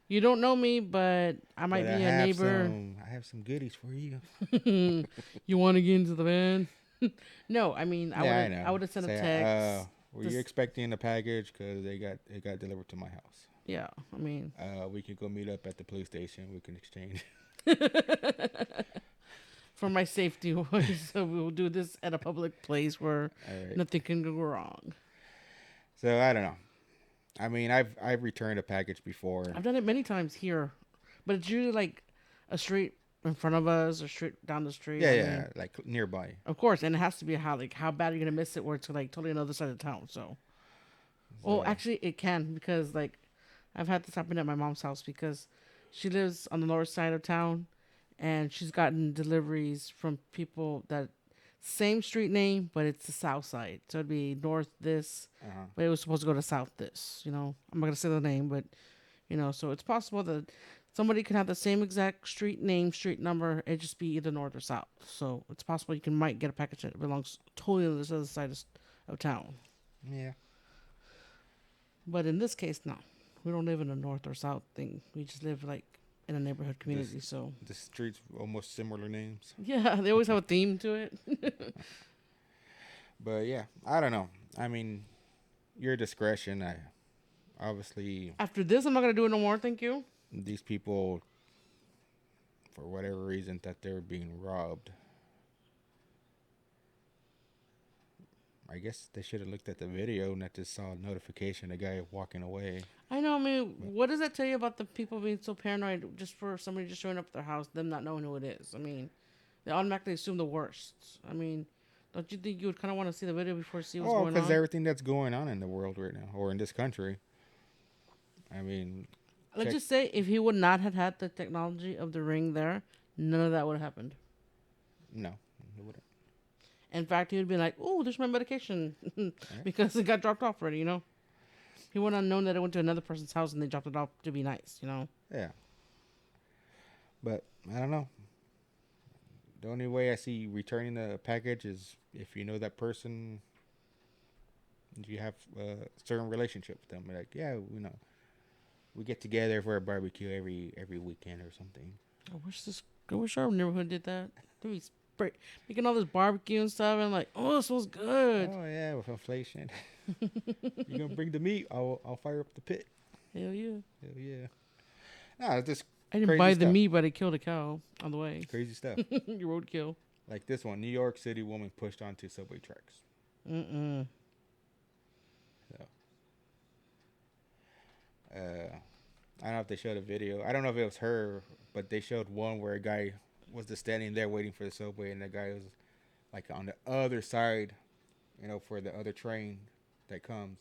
You don't know me, but I might be a neighbor. I have some goodies for you. You want to get into the van? No, I mean, I would have sent a text. Were you expecting a package? Because it got delivered to my house. Yeah, I mean, we can go meet up at the police station. We can exchange. For my safety, so we'll do this at a public place where nothing can go wrong. So I don't know. I mean, I've returned a package before. I've done it many times here, but it's usually like a street in front of us or straight down the street. Yeah, like nearby. Of course, and it has to be how bad are you gonna miss it where it's like totally another side of town. So, well, actually, it can because like I've had this happen at my mom's house because she lives on the north side of town, and she's gotten deliveries from people that same street name, but it's the south side. So it'd be north this, but it was supposed to go to south this. You know, I'm not gonna say the name, but you know, so it's possible that somebody can have the same exact street name, street number. It just be either north or south. So it's possible you might get a package that belongs totally on this other side of town. Yeah. But in this case, no, we don't live in a north or south thing. We just live like in a neighborhood community. So the streets almost similar names. Yeah, they always have a theme to it. But yeah, I don't know. I mean, your discretion. I obviously after this, I'm not gonna do it no more. Thank you. These people, for whatever reason, that they're being robbed. I guess they should have looked at the video and not just saw a notification, a guy walking away. I know. I mean, what does that tell you about the people being so paranoid just for somebody just showing up at their house, them not knowing who it is? I mean, they automatically assume the worst. I mean, don't you think you would kind of want to see the video before you see what's going on? Because everything that's going on in the world right now, or in this country. I mean, let's just say if he would not have had the technology of the ring there, none of that would have happened. No, it wouldn't. In fact, he would be like, "Oh, there's my medication," because it got dropped off already. You know, he wouldn't have known that it went to another person's house and they dropped it off to be nice. You know. Yeah. But I don't know. The only way I see returning the package is if you know that person. If you have a certain relationship with them, like we get together for a barbecue every weekend or something. I wish our neighborhood did that. There'd be making all this barbecue and stuff, and like, oh, it smells good. Oh yeah, with inflation. You gonna bring the meat? I'll fire up the pit. Hell yeah. Hell yeah. Nah, it's just I didn't crazy buy the stuff. meat, but I killed a cow on the way. Crazy stuff. You roadkill. Like this one, New York City woman pushed onto subway tracks. Mm-mm. So, I don't know if they showed a video. I don't know if it was her, but they showed one where a guy was just standing there waiting for the subway, and the guy was like on the other side, you know, for the other train that comes,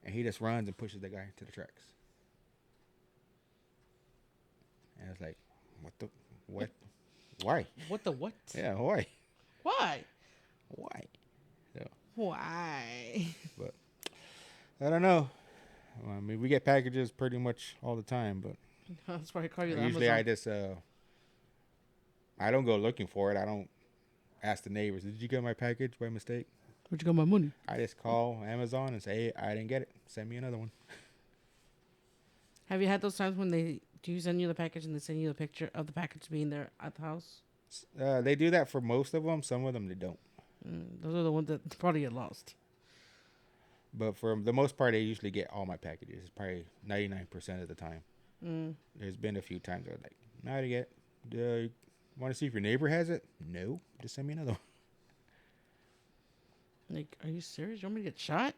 and he just runs and pushes the guy to the tracks. And it's like, what? Why? What the what? Yeah, why? Why? Why? So, Why? but I don't know. I mean, we get packages pretty much all the time, but that's why I call you the usually Amazon. I just I don't go looking for it. I don't ask the neighbors, did you get my package by mistake? Where'd you get my money? I just call Amazon and say, hey, I didn't get it. Send me another one. Have you had those times when they do send you the package and they send you a picture of the package being there at the house? They do that for most of them. Some of them they don't. Those are the ones that probably get lost. But for the most part, they usually get all my packages. It's probably 99% of the time. There's been a few times where like, no, I didn't get it. Want to see if your neighbor has it? No. Just send me another one. Like, are you serious? You want me to get shot?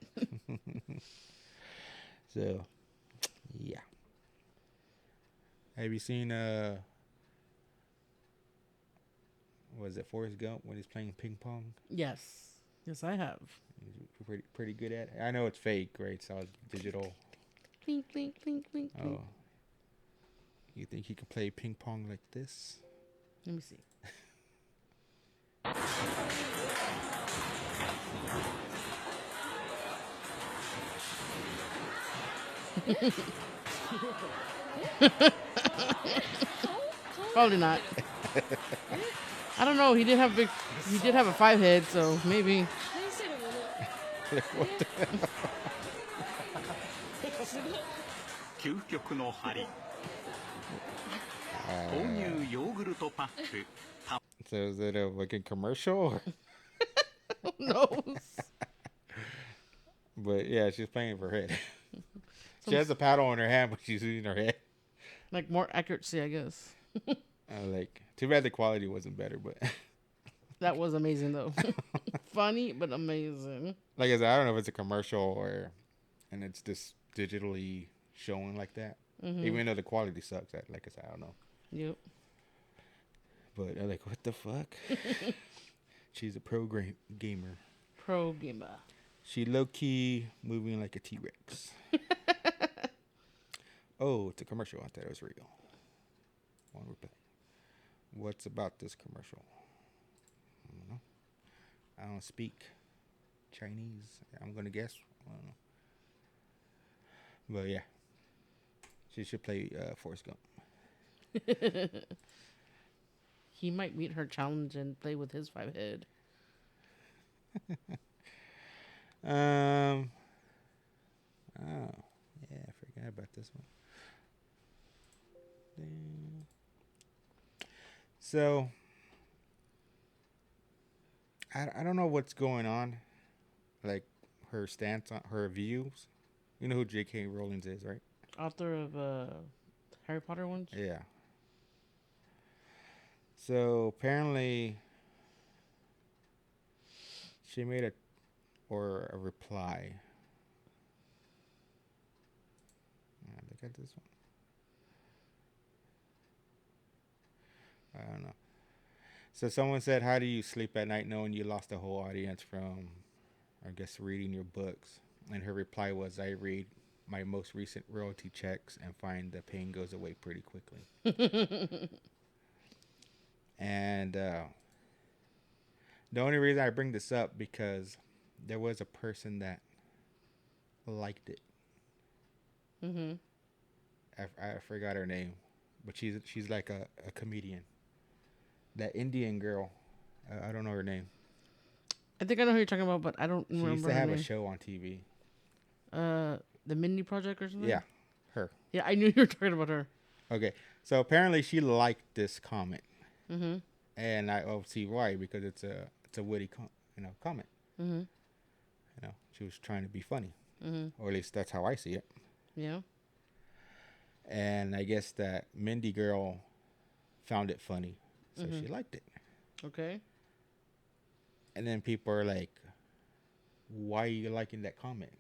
So, yeah. Have you seen was it Forrest Gump when he's playing ping pong? Yes. Yes, I have. He's pretty good at it. I know it's fake, right? It's all digital. Clink, clink, clink, clink, clink. Oh. You think he can play ping pong like this? Let me see. Probably not. I don't know. He did have a 5 head, so maybe. What the So is it a like a commercial? Or? Who knows? But yeah, she's playing with her head. She has a paddle in her hand, but she's using her head. Like more accuracy, I guess. Like, too bad the quality wasn't better, but that was amazing though. Funny but amazing. Like I said, I don't know if it's a commercial and it's just digitally showing like that. Even though the quality sucks. Like I said, I don't know. Yep. But they're like, what the fuck? She's a gamer. Pro gamer. She low key moving like a T-Rex. Oh, it's a commercial. I thought it was real. One replay. What's about this commercial? I don't know. I don't speak Chinese. I'm gonna guess. I don't know. But yeah, she should play Forrest Gump. He might meet her challenge and play with his 5 head. Oh yeah, I forgot about this one. So I don't know what's going on, like her stance on her views. You know who J.K. Rowling is, right? Author of Harry Potter ones? Yeah. So apparently she made a reply. Look at this one. I don't know. So someone said, how do you sleep at night knowing you lost a whole audience from, I guess, reading your books? And her reply was, I read my most recent royalty checks and find the pain goes away pretty quickly. And the only reason I bring this up because there was a person that liked it. I forgot her name, but she's like a comedian. That Indian girl, I don't know her name. I think I know who you're talking about, but I don't remember. She used to her have name. a show on TV. The Mindy Project or something. Yeah, her. Yeah, I knew you were talking about her. Okay, so apparently she liked this comment, And I see why, because it's a witty comment. Mm-hmm. She was trying to be funny, Mm-hmm. or at least that's how I see it. Yeah. And I guess that Mindy girl found it funny, so she liked it. Okay. And then people are like, "Why are you liking that comment?"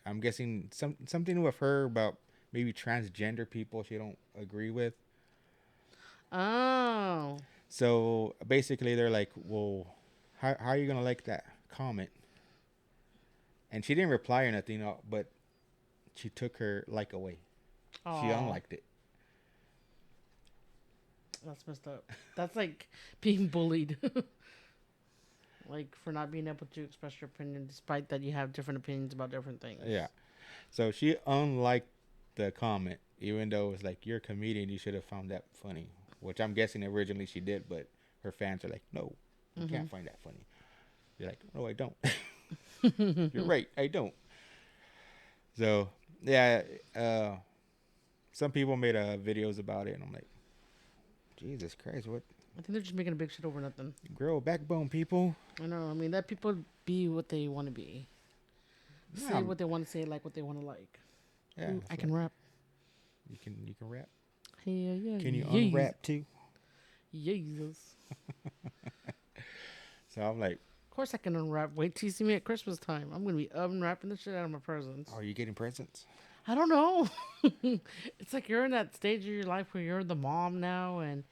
I'm guessing something with her about maybe transgender people she don't agree with. Oh. So basically, they're like, "Well, how are you gonna like that comment?" And she didn't reply or nothing, but she took her like away. Aww. She unliked it. That's messed up. That's like being bullied. Like for not being able to express your opinion, despite that you have different opinions about different things. Yeah. So she unliked the comment, even though it was like, "You're a comedian, you should have found that funny." Which I'm guessing originally she did, but her fans are like, "No, you can't find that funny." You're like, "No, I don't." You're right, I don't. So yeah, some people made videos about it, and I'm like, Jesus Christ, what? I think they're just making a big shit over nothing. Grow a backbone, people. I know. I mean, let people be what they want to be. Say what they want to say, like what they want to like. Yeah, Ooh, I can rap. You can rap. Hell yeah. Can you unwrap too? Jesus. So I'm like, of course I can unwrap. Wait till you see me at Christmas time. I'm gonna be unwrapping the shit out of my presents. Are you getting presents? I don't know. It's like you're in that stage of your life where you're the mom now, and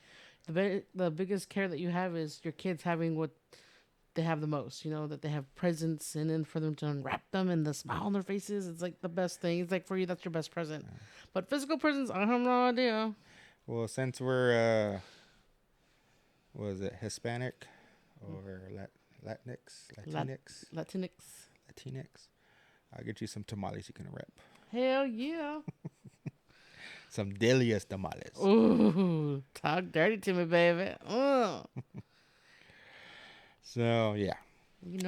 the biggest care that you have is your kids having what they have the most. You know, that they have presents, and then for them to unwrap them and the smile on their faces, it's like the best thing. It's like for you, that's your best present. Yeah. But physical presents, I have no idea. Well, since we're was it Hispanic or Latinx? I'll get you some tamales you can wrap. Hell yeah. Some Delia's tamales. Ooh, talk dirty to me, baby. So yeah,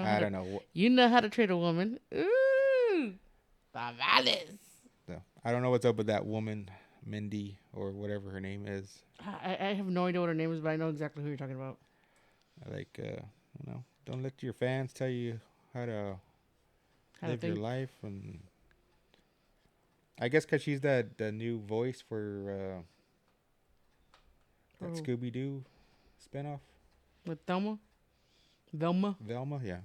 I don't know. You know how to treat a woman. Ooh, tamales. So I don't know what's up with that woman, Mindy or whatever her name is. I have no idea what her name is, but I know exactly who you're talking about. Like, don't let your fans tell you how to live your life, and I guess because she's the new voice for that Scooby Doo spinoff with Velma. Velma, yeah.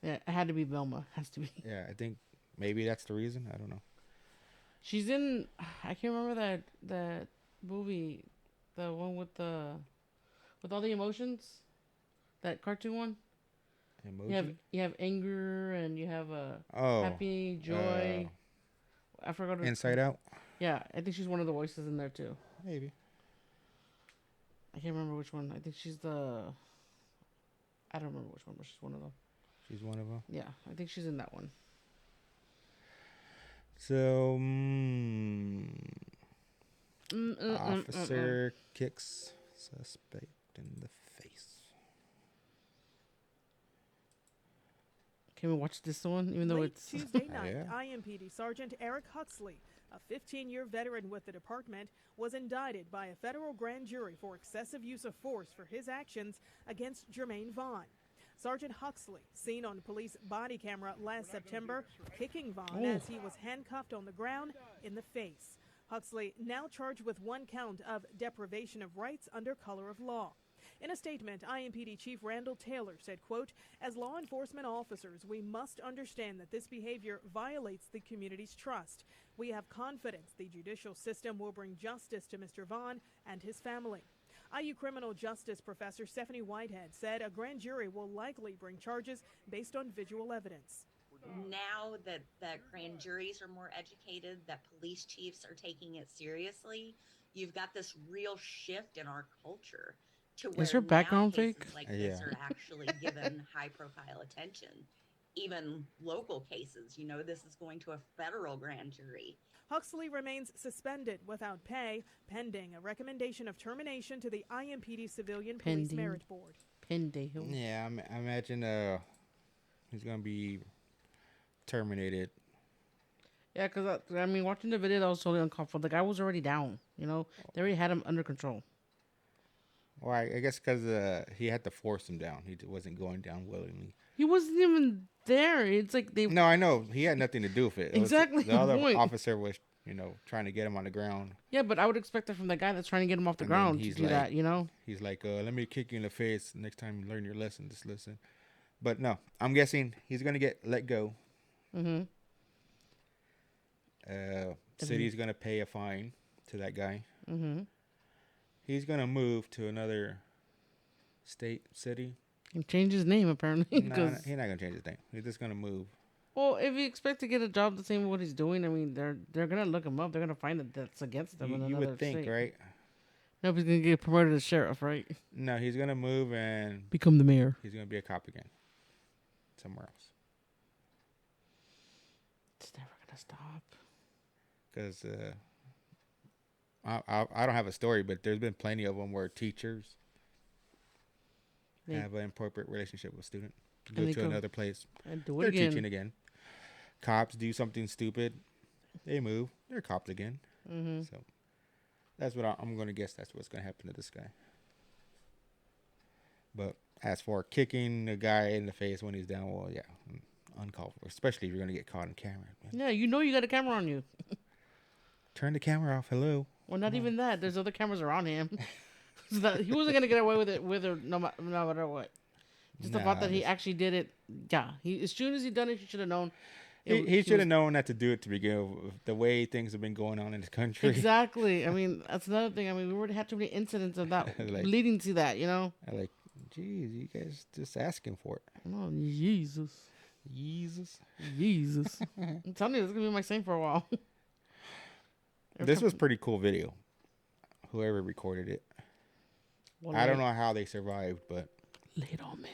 Yeah, it had to be Velma. Has to be. Yeah, I think maybe that's the reason. I don't know. She's in. I can't remember that movie, the one with all the emotions, that cartoon one. Emoji? You have anger and you have happy, joy. I forgot. Inside Out. Yeah, I think she's one of the voices in there too. Maybe. I can't remember which one. I think she's the. I don't remember which one, but she's one of them. She's one of them. Yeah, I think she's in that one. So, officer kicks suspect in the face. Can we watch this one, even though it's Tuesday night? IMPD Sergeant Eric Huxley, a 15-year veteran with the department, was indicted by a federal grand jury for excessive use of force for his actions against Jermaine Vaughn. Sergeant Huxley, seen on police body camera last September, kicking Vaughn as he was handcuffed on the ground in the face. Huxley now charged with one count of deprivation of rights under color of law. In a statement, IMPD Chief Randall Taylor said, quote, "As law enforcement officers, we must understand that this behavior violates the community's trust. We have confidence the judicial system will bring justice to Mr. Vaughn and his family." IU criminal justice professor Stephanie Whitehead said a grand jury will likely bring charges based on visual evidence. Now that grand juries are more educated, that police chiefs are taking it seriously, you've got this real shift in our culture to where is her background now cases fake? like this are actually given high-profile attention. Even local cases, this is going to a federal grand jury. Huxley remains suspended without pay, pending a recommendation of termination to the IMPD Civilian Police Merit Board. Paindayhole. Yeah, I imagine he's gonna be terminated. Yeah, because watching the video, that was totally uncomfortable. The guy was already down. They already had him under control. Well, I guess because he had to force him down. He wasn't going down willingly. He wasn't even there. It's like they. No, I know he had nothing to do with it. Exactly The other point. officer was, trying to get him on the ground. Yeah, but I would expect that from the guy that's trying to get him off the ground to do that. He's like, let me kick you in the face. Next time you learn your lesson, just listen. But no, I'm guessing he's gonna get let go. Mm-hmm. City's gonna pay a fine to that guy. Mm-hmm. He's gonna move to another city. And change his name apparently. No, he's not gonna change his name. He's just gonna move. Well, if you expect to get a job the same way what he's doing, I mean, they're gonna look him up. They're gonna find that that's against them. You would think, state. right? Nope, he's gonna get promoted as sheriff, right? No, he's gonna move and become the mayor. He's gonna be a cop again, somewhere else. It's never gonna stop. Because I don't have a story, but there's been plenty of them where teachers have an inappropriate relationship with a student. Go to another place and do it they're again. teaching again. Cops do something stupid, they move. They're cops again. Mm-hmm. So that's what I'm going to guess. That's what's going to happen to this guy. But as for kicking the guy in the face when he's down, well, yeah, uncalled for. Especially if you're going to get caught on camera. Man. Yeah, you got a camera on you. Turn the camera off. Hello. Well, not even that. There's other cameras around him. So that he wasn't gonna get away with it no matter what. Just the fact that he actually did it. Yeah, as soon as he done it, he should have known. He should have known not to do it to begin with. The way things have been going on in this country. Exactly. I mean, that's another thing. I mean, we already had too many incidents of that leading to that. Like, geez, you guys just asking for it. Oh, Jesus. I'm telling you, this is gonna be my same for a while. This was pretty cool video. Whoever recorded it. Well, I don't know how they survived, but lay it on me.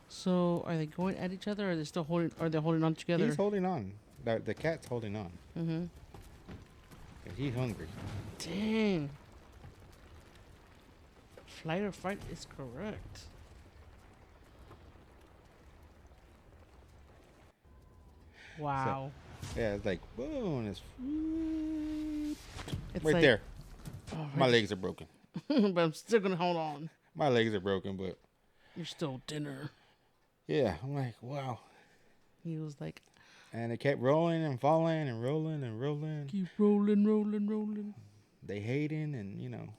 So, are they going at each other, or are they still holding? Are they holding on together? He's holding on. The cat's holding on. Mm-hmm. He's hungry. Dang. Flight or fight is correct. Wow. So, yeah, it's like, boom, it's right like, there. Oh, My legs are broken. But I'm still going to hold on. My legs are broken, but... You're still dinner. Yeah, I'm like, wow. He was like... And it kept rolling and falling and rolling and rolling. Keep rolling. They hating and,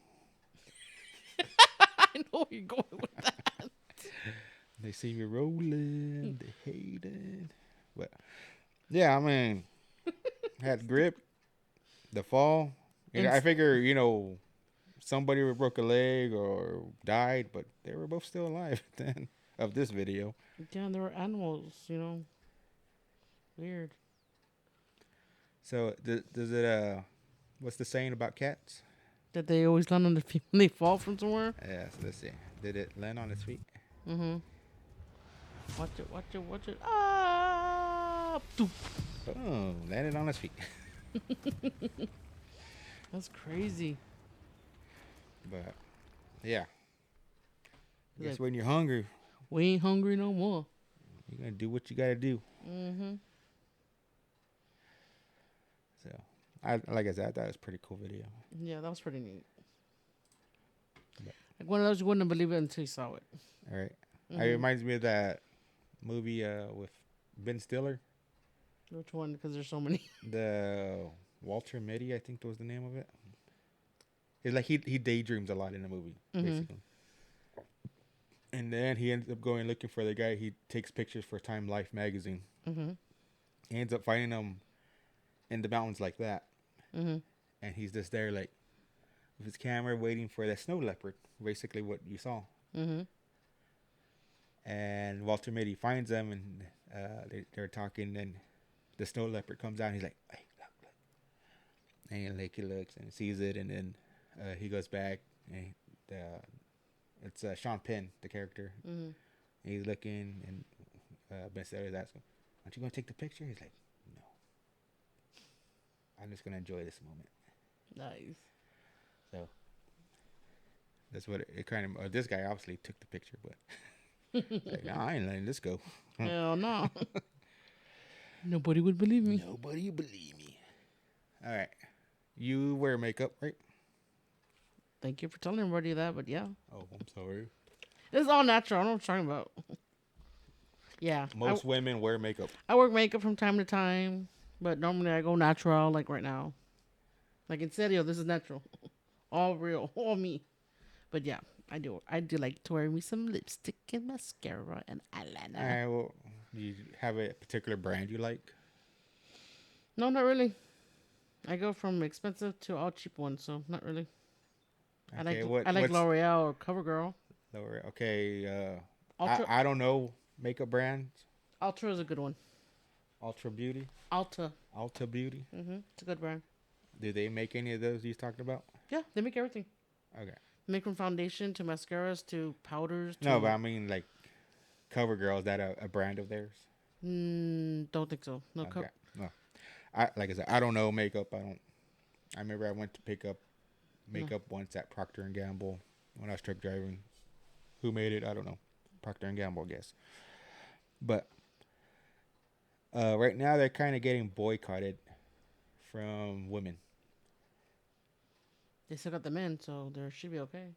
I know where you're going with that. They see me rolling. They hating. But, yeah, I mean, had grip. The fall. I figure, somebody would broke a leg or died, but they were both still alive at the end of this video. Yeah, there were animals, Weird. So does it? What's the saying about cats? That they always land on their feet when they fall from somewhere. Yeah. So let's see. Did it land on its feet? Mm-hmm. Watch it. Ah! Oh, landed on its feet. That's crazy. But yeah. I guess Like, when you're hungry, we ain't hungry no more. You're gonna do what you gotta do. Mm-hmm. So, like I said, I thought it was a pretty cool video. Yeah, that was pretty neat. Like one of those you wouldn't believe it until you saw it. All right. Mm-hmm. It reminds me of that movie with Ben Stiller. Which one? Because there's so many. The Walter Mitty, I think was the name of it. It's like he daydreams a lot in the movie, basically. And then he ends up going looking for the guy. He takes pictures for Time Life magazine. Mm-hmm. He ends up finding him in the mountains like that. Mm-hmm. And he's just there like with his camera waiting for that snow leopard, basically what you saw. Mm-hmm. And Walter Mitty finds them and they're talking and the snow leopard comes out and he's like, hey, look. And like he looks and sees it and then he goes back and it's Sean Penn, the character. Mm-hmm. And he's looking and Ben Stiller's asking, aren't you going to take the picture? He's like, no. I'm just going to enjoy this moment. Nice. So, That's what it kind of. This guy obviously took the picture, but like, nah, I ain't letting this go. Hell no. Nobody would believe me. Nobody believe me. All right, you wear makeup, right? Thank you for telling everybody that, but yeah. Oh, I'm sorry. It's all natural. I don't know what you're talking about. Yeah. Most women wear makeup. I wear makeup from time to time, but normally I go natural, like right now. Like in serio, this is natural. All real. All me. But yeah, I do like to wear me some lipstick and mascara and eyeliner. All right, well, do you have a particular brand you like? No, not really. I go from expensive to all cheap ones, so not really. Okay, I like L'Oreal or CoverGirl. L'Oreal. Okay, Ultra. I don't know makeup brands. Ultra is a good one. Ultra Beauty. Alta Beauty. It's a good brand. Do they make any of those you talked about? Yeah, they make everything. Okay. Make from foundation to mascaras to powders. No, but I mean like CoverGirl. Is that a brand of theirs? Don't think so. No. Okay. No. Like I said, I don't know makeup. I remember I went to pick up makeup once at Procter & Gamble when I was truck driving. Who made it? I don't know. Procter & Gamble, I guess. But right now they're kind of getting boycotted from women. They still got the men, so there should be okay.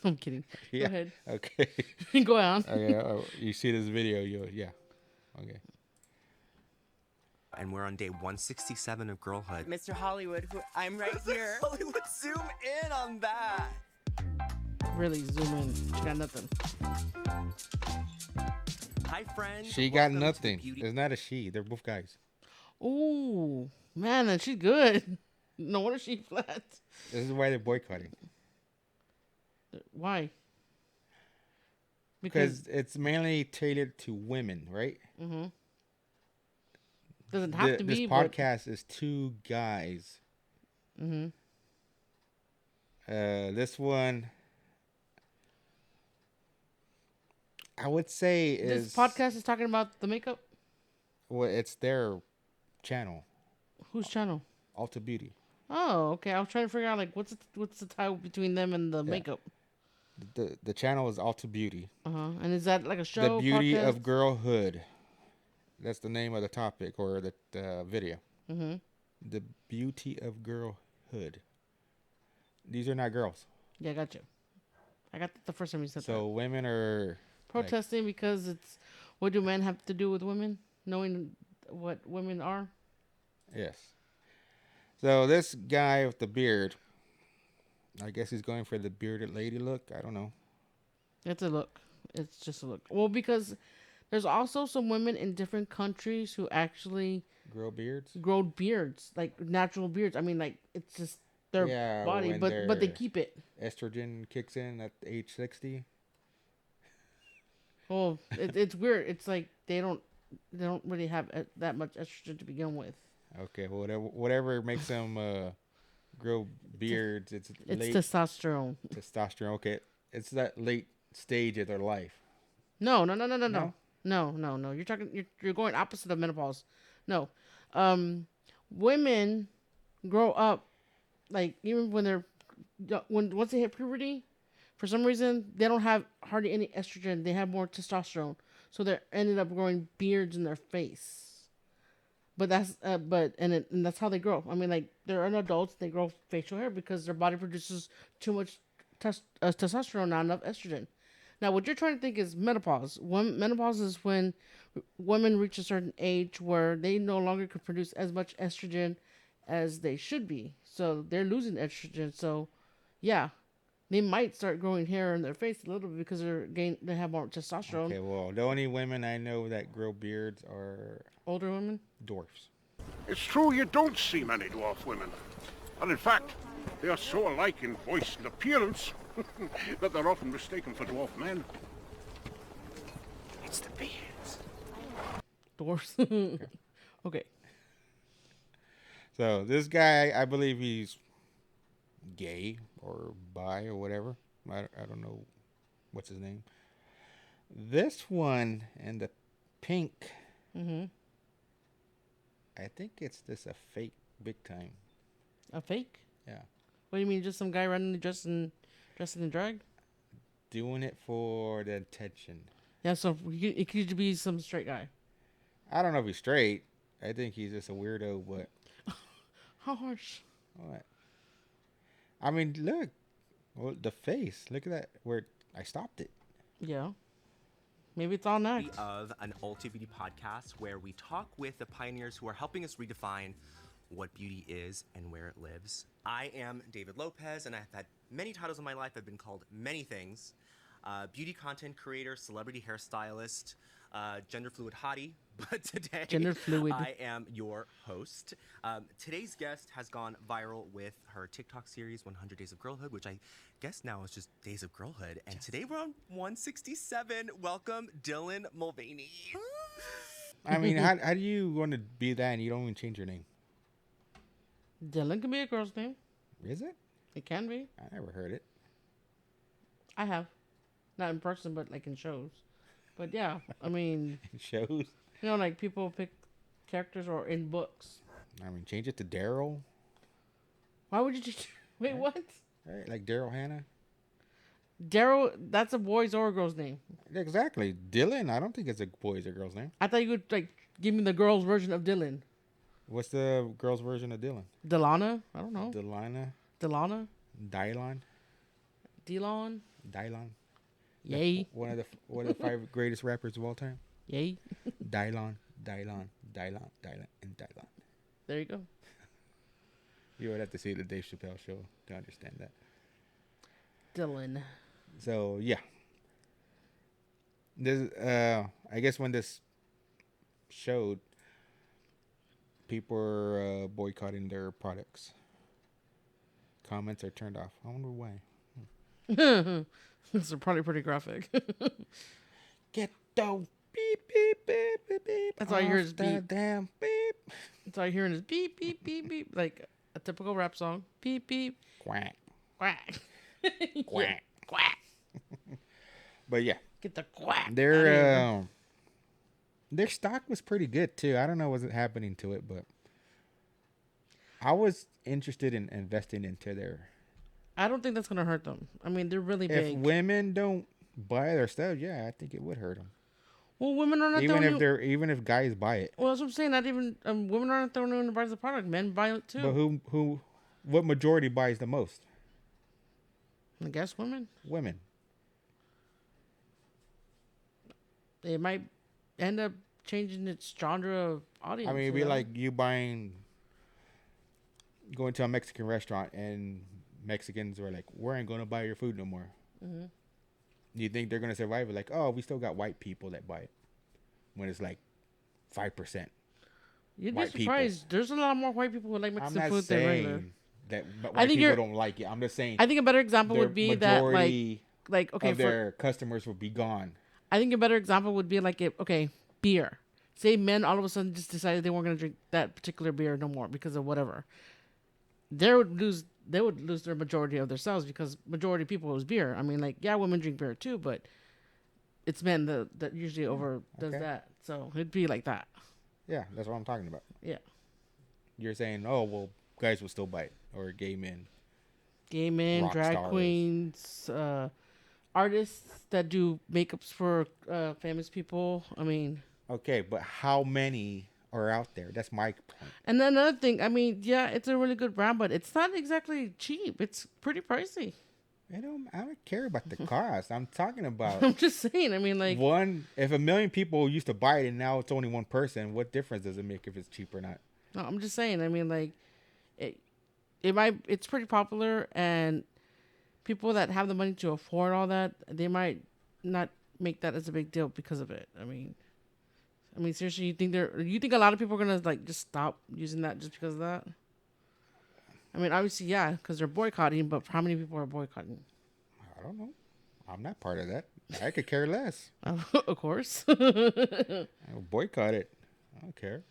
I'm kidding. Yeah. Go ahead. Okay. Go on. Okay. You see this video? Yeah. Okay. And we're on day 167 of girlhood. Mr. Hollywood, I'm right here. Hollywood, zoom in on that. Really, zoom in. She got nothing. Hi, friends. She got nothing. It's not a she. They're both guys. Ooh, man, then she's good. No wonder she flat. This is why they're boycotting. Why? Because it's mainly tailored to women, right? Mm-hmm. Doesn't have to be. This podcast is two guys. Mm-hmm. This one, I would say This podcast is talking about the makeup? Well, it's their channel. Whose channel? Ulta Beauty. Oh, okay. I was trying to figure out like what's the tie between them and the makeup. The channel is Ulta Beauty. And is that like a show? The Beauty podcast? of Girlhood. That's the name of the topic or the video. The Beauty of Girlhood. These are not girls. Yeah, I got you. I got the first time you said that. So women are protesting because it's what do men have to do with women? Knowing what women are? Yes. So this guy with the beard, I guess he's going for the bearded lady look. I don't know. It's a look. It's just a look. Well, because there's also some women in different countries who actually grow beards, like natural beards. I mean, like it's just their body, but they keep it. Estrogen kicks in at age 60. Well, it's weird. It's like they don't really have that much estrogen to begin with. Okay, well, whatever makes them grow beards, it's late testosterone. Testosterone. Okay, it's that late stage of their life. No. You're going opposite of menopause. No, women grow up like even when once they hit puberty, for some reason they don't have hardly any estrogen. They have more testosterone, so they're ended up growing beards in their face. But that's and that's how they grow. I mean, like they're adults, they grow facial hair because their body produces too much testosterone, not enough estrogen. Now, what you're trying to think is menopause. Menopause is when women reach a certain age where they no longer can produce as much estrogen as they should be. So they're losing estrogen. So, yeah, they might start growing hair in their face a little bit because they have more testosterone. Okay, well, the only women I know that grow beards are older women, dwarfs. It's true you don't see many dwarf women. And in fact, they are so alike in voice and appearance that they're often mistaken for dwarf men. It's the beards. Dwarfs. Okay. So this guy, I believe he's gay or bi or whatever. I don't know what's his name. This one in the pink. I think it's just a fake big time. A fake? Yeah. What do you mean? Just some guy randomly dressed in Dressing in drag? Doing it for the attention. Yeah, so it could be some straight guy. I don't know if he's straight. I think he's just a weirdo, but... How harsh? What? I mean, look. Well, the face. Look at that. Where I stopped it. Yeah. Maybe it's all next. Of an Ultra Beauty podcast where we talk with the pioneers who are helping us redefine what beauty is and where it lives. I am David Lopez, and I've had many titles in my life. I've been called many things. Beauty content creator, celebrity hairstylist, gender fluid hottie. But today, Gender fluid. I am your host. Today's guest has gone viral with her TikTok series, 100 Days of Girlhood, which I guess now is just Days of Girlhood. And today we're on 167. Welcome, Dylan Mulvaney. I mean, how do you want to be that and you don't even change your name? Dylan can be a girl's name. Is it? It can be. I never heard it. I have. Not in person, but like in shows. But yeah, I mean... In shows? You know, like people pick characters or in books. I mean, change it to Daryl. Why would you just... Wait, right. what? Right, like Daryl Hannah. Daryl, that's a boy's or a girl's name. Exactly. Dylan, I don't think it's a boy's or girl's name. I thought you would like give me the girl's version of Dylan. What's the girl's version of Dylan? Delana? I don't know. Delana? Delana? Dylon? Delon? Dylon? Yay. One of the 5 greatest rappers of all time. Yay. Dylon, and Dylon. There you go. You would have to see the Dave Chappelle show to understand that. Dylan. So yeah. This I guess when this showed, people were boycotting their products. Comments are turned off. I wonder why. This is probably pretty graphic. Get the beep beep beep beep beep. That's all I hear is beep. Damn beep. That's all I hear is beep beep beep beep, like a typical rap song. Beep beep. Quack. Quack. Quack. Quack. But yeah. Get the quack. Their stock was pretty good too. I don't know what's happening to it, but I was interested in investing into their. I don't think that's gonna hurt them. I mean, they're really big. If women don't buy their stuff, yeah, I think it would hurt them. Well, women are not even if guys buy it. Well, that's what I'm saying. Not even women aren't the only one who buys the product. Men buy it too. But what majority buys the most? I guess women. Women. It might end up changing its genre of audience. I mean, it'd be like you going to a Mexican restaurant and Mexicans are like, we ain't going to buy your food no more. Mm-hmm. You think they're going to survive it? Like, oh, we still got white people that buy it. When it's like 5%. You'd be surprised. There's a lot more white people who like Mexican food than regular. But white people don't like it. I'm just saying. I think a better example would be that like okay, their customers would be gone. I think a better example would be like beer. Say men all of a sudden just decided they weren't going to drink that particular beer no more because of whatever. They would lose their majority of their sales because majority of people was beer. I mean, like, yeah, women drink beer too, but it's men that usually does that. So it'd be like that. Yeah, that's what I'm talking about. Yeah. You're saying, oh, well, guys will still buy it. Or gay men. Gay men, drag queens, artists that do makeups for famous people. I mean. Okay, but how many are out there? That's my point. And then another thing, I mean, yeah, it's a really good brand, but it's not exactly cheap. It's pretty pricey. I don't care about the cost. I'm talking about. I'm just saying. I mean, like if 1 million people used to buy it and now it's only one person, what difference does it make if it's cheap or not? No, I'm just saying. I mean, like it's pretty popular, and people that have the money to afford all that, they might not make that as a big deal because of it. I mean, seriously, you think a lot of people are gonna like just stop using that just because of that? I mean, obviously, yeah, because they're boycotting, but how many people are boycotting? I don't know. I'm not part of that. I could care less. Of course. I'll boycott it. I don't care.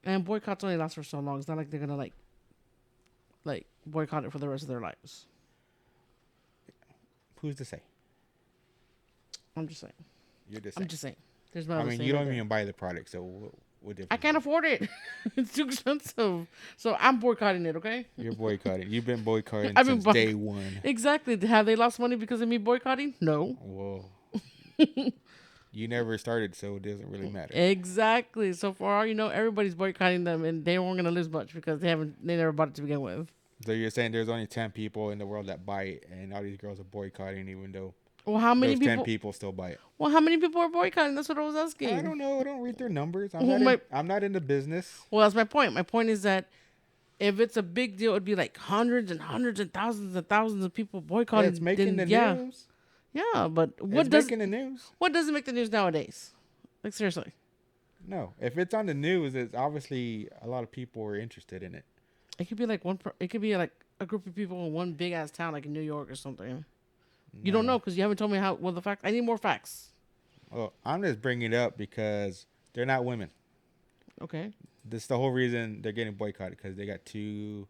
And boycotts only last for so long. It's not like they're gonna like boycott it for the rest of their lives. Who's to say? I'm just saying. You're just saying. I'm just saying. There's no. I mean, you don't even buy the product, so What difference? I can't afford it. It's too expensive. So I'm boycotting it, okay? You're boycotting. You've been boycotting I've been since day one. Exactly. Have they lost money because of me boycotting? No. Whoa. You never started, so it doesn't really matter. Exactly. So for all you know, everybody's boycotting them, and they weren't gonna lose much because they never bought it to begin with. So you're saying there's only 10 people in the world that buy it, and all these girls are boycotting, even though Well, how many those people? 10 people still buy it. Well, how many people are boycotting? That's what I was asking. I don't know. I don't read their numbers. Well, I'm not in the business. Well, that's my point. My point is that if it's a big deal, it'd be like hundreds and hundreds and thousands of people boycotting. It's making the news. Yeah, but It's making the news. What doesn't make the news nowadays? Like, seriously. No. If it's on the news, it's obviously a lot of people are interested in it. It could be like it could be like a group of people in one big ass town, like in New York or something. You don't know because you haven't told me the facts. I need more facts. Well, I'm just bringing it up because they're not women. Okay. This is the whole reason they're getting boycotted, because they got 2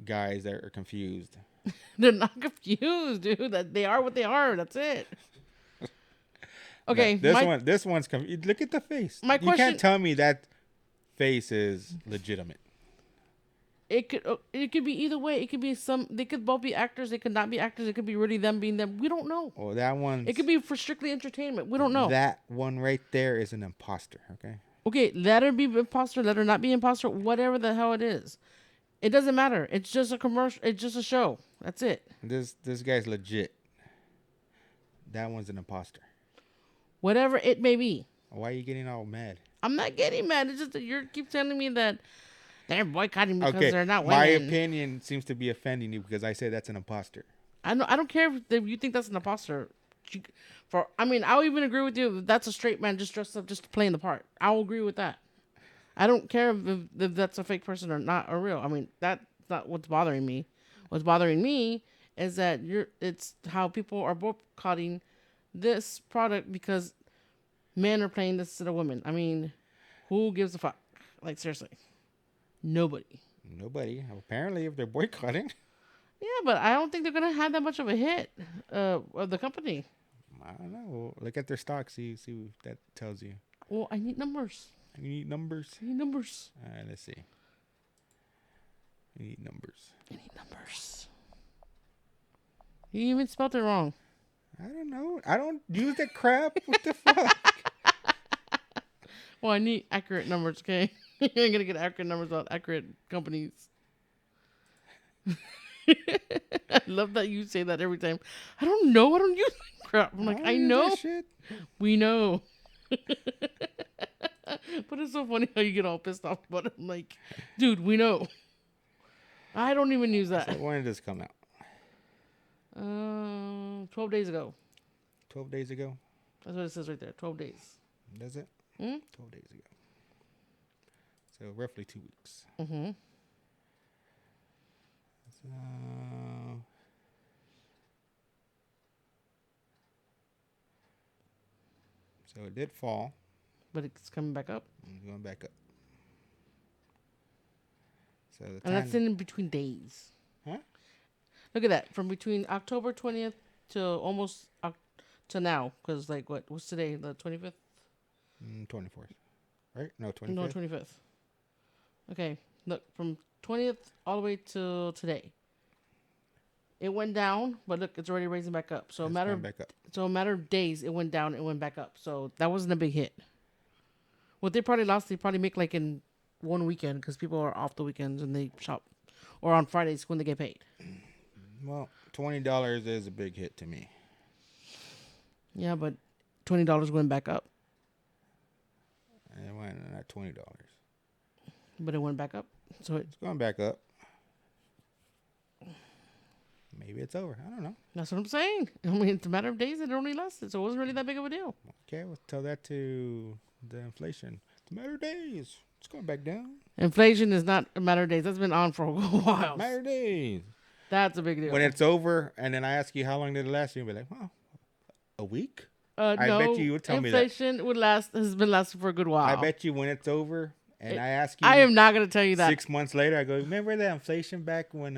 guys that are confused. They're not confused, dude. That they are what they are. That's it. Okay. No, this one's confused. Look at the face. You can't tell me that face is legitimate. It could be either way. It could be they could both be actors. They could not be actors. It could be really them being them. We don't know. Well, that one. It could be for strictly entertainment. We don't know. That one right there is an imposter. Okay. Okay, let her be imposter. Let her not be imposter. Whatever the hell it is, it doesn't matter. It's just a commercial. It's just a show. That's it. This guy's legit. That one's an imposter. Whatever it may be. Why are you getting all mad? I'm not getting mad. It's just that you keep telling me that they're boycotting because they're not women. My opinion seems to be offending you because I say that's an imposter. I don't care if you think that's an imposter. I'll even agree with you if that's a straight man just dressed up just to play in the part. I'll agree with that. I don't care if that's a fake person or not or real. I mean, that's not what's bothering me. What's bothering me is that it's how people are boycotting this product because men are playing this instead of women. I mean, who gives a fuck? Like, seriously. Nobody. Apparently, if they're boycotting. Yeah, but I don't think they're going to have that much of a hit of the company. I don't know. Look at their stock. See what that tells you. Well, I need numbers. You need numbers? I need numbers. All right, let's see. You need numbers. You even spelled it wrong. I don't know. I don't use that crap. What the fuck? Well, I need accurate numbers, okay? You're going to get accurate numbers on accurate companies. I love that you say that every time. I don't know. I don't use that crap. I'm like, I know. Shit. We know. But it's so funny how you get all pissed off about it. I'm like, dude, we know. I don't even use that. So when did this come out? 12 days ago. 12 days ago? That's what it says right there. 12 days. Does it? 12 days ago. So roughly 2 weeks. Mm-hmm. So it did fall. But it's coming back up? It's going back up. So and that's in between days. Huh? Look at that. From between October 20th to almost to now. Because, like, what's today? The 25th? 24th. Right? No, 25th. No, 25th. Okay. Look, from 20th all the way to today. It went down, but look, it's already raising back up. So a matter of days, it went down, it went back up. So that wasn't a big hit. What they probably lost, they probably make like in one weekend because people are off the weekends and they shop, or on Fridays when they get paid. Well, $20 is a big hit to me. Yeah, but $20 went back up. It went not $20. But it went back up. So it's going back up. Maybe it's over. I don't know. That's what I'm saying. I mean, it's a matter of days. It only lasted, so it wasn't really that big of a deal. Okay, we'll tell that to the inflation. It's a matter of days. It's going back down. Inflation is not a matter of days. That's been on for a while. Matter of days. That's a big deal. When it's over, and then I ask you how long did it last, you'll be like, well, a week? No, I bet you would tell me that. Inflation has been lasting for a good while. I bet you when it's over, and I ask you. I am not going to tell you that. 6 months later, I go, remember that inflation back when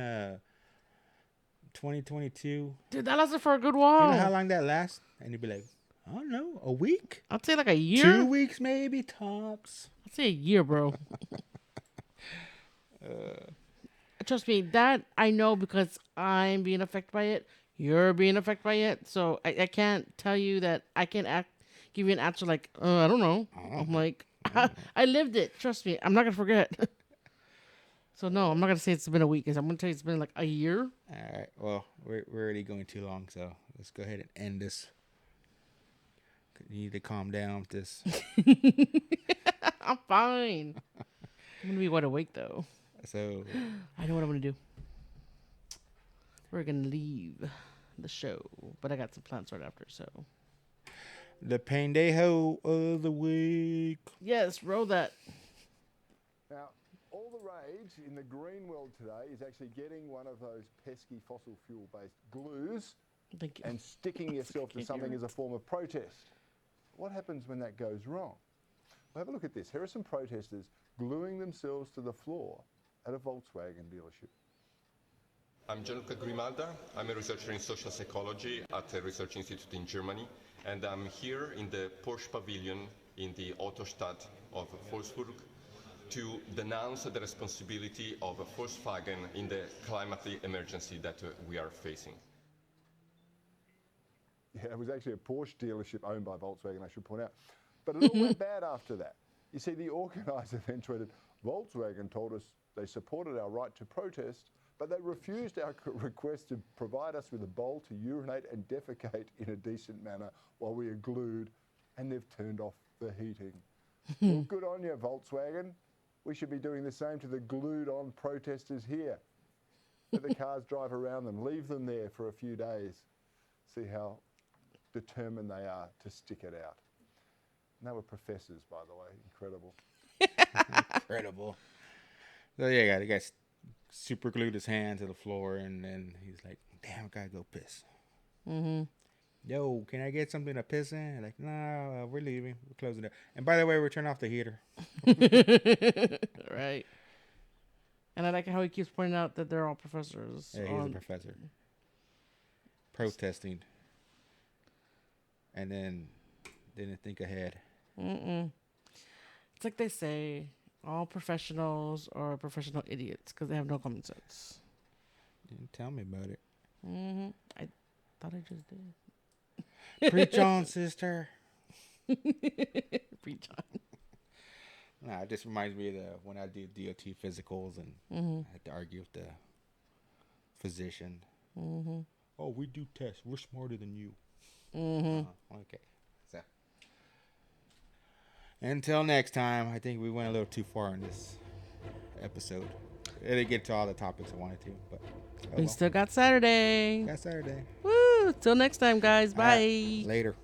2022? Dude, that lasted for a good while. You know how long that lasts? And you'd be like, I don't know, a week? I'd say like a year. 2 weeks maybe, tops. I'd say a year, bro. Trust me, that I know because I'm being affected by it. You're being affected by it. So I can't tell you that I can give you an answer like, I don't know. I'm like, I lived it. Trust me. I'm not going to forget. So no, I'm not going to say it's been a week. I'm going to tell you it's been like a year. All right. Well, we're already going too long, so let's go ahead and end this. You need to calm down with this. I'm fine. I'm going to be wide awake, though. So I know what I'm going to do. We're going to leave the show, but I got some plans right after, so. The Paindayhole of the week. Yes, roll that. Now, all the rage in the green world today is actually getting one of those pesky fossil fuel-based glues and sticking yourself to something as a form of protest. What happens when that goes wrong? Well, have a look at this. Here are some protesters gluing themselves to the floor at a Volkswagen dealership. I'm Gianluca Grimalda. I'm a researcher in social psychology at a research institute in Germany, and I'm here in the Porsche pavilion in the Autostadt of Wolfsburg to denounce the responsibility of Volkswagen in the climate emergency that we are facing. Yeah, it was actually a Porsche dealership owned by Volkswagen, I should point out. But it all went bad after that. You see, the organiser then tweeted, Volkswagen told us they supported our right to protest, but they refused our request to provide us with a bowl to urinate and defecate in a decent manner while we are glued, and they've turned off the heating. Well, good on you, Volkswagen. We should be doing the same to the glued-on protesters here. Let the cars drive around them, leave them there for a few days. See how determined they are to stick it out. And they were professors, by the way. Incredible. Incredible. So yeah, the guy super glued his hand to the floor, and then he's like, damn, I gotta go piss. Mm-hmm. Yo, can I get something to piss in? Like, no, we're leaving. We're closing it. And by the way, we're turning off the heater. Right. And I like how he keeps pointing out that they're all professors. Yeah, he's a professor. Protesting. And then didn't think ahead. It's like they say, all professionals are professional idiots because they have no common sense. Didn't tell me about it. I thought I just did. Preach on, sister. Preach on. Nah, it just reminds me of when I did DOT physicals and I had to argue with the physician. Oh, we do tests. We're smarter than you. Okay. So, until next time, I think we went a little too far in this episode. It didn't get to all the topics I wanted to, but we still got Saturday. Got Saturday. Woo! Till next time, guys. Bye. Later.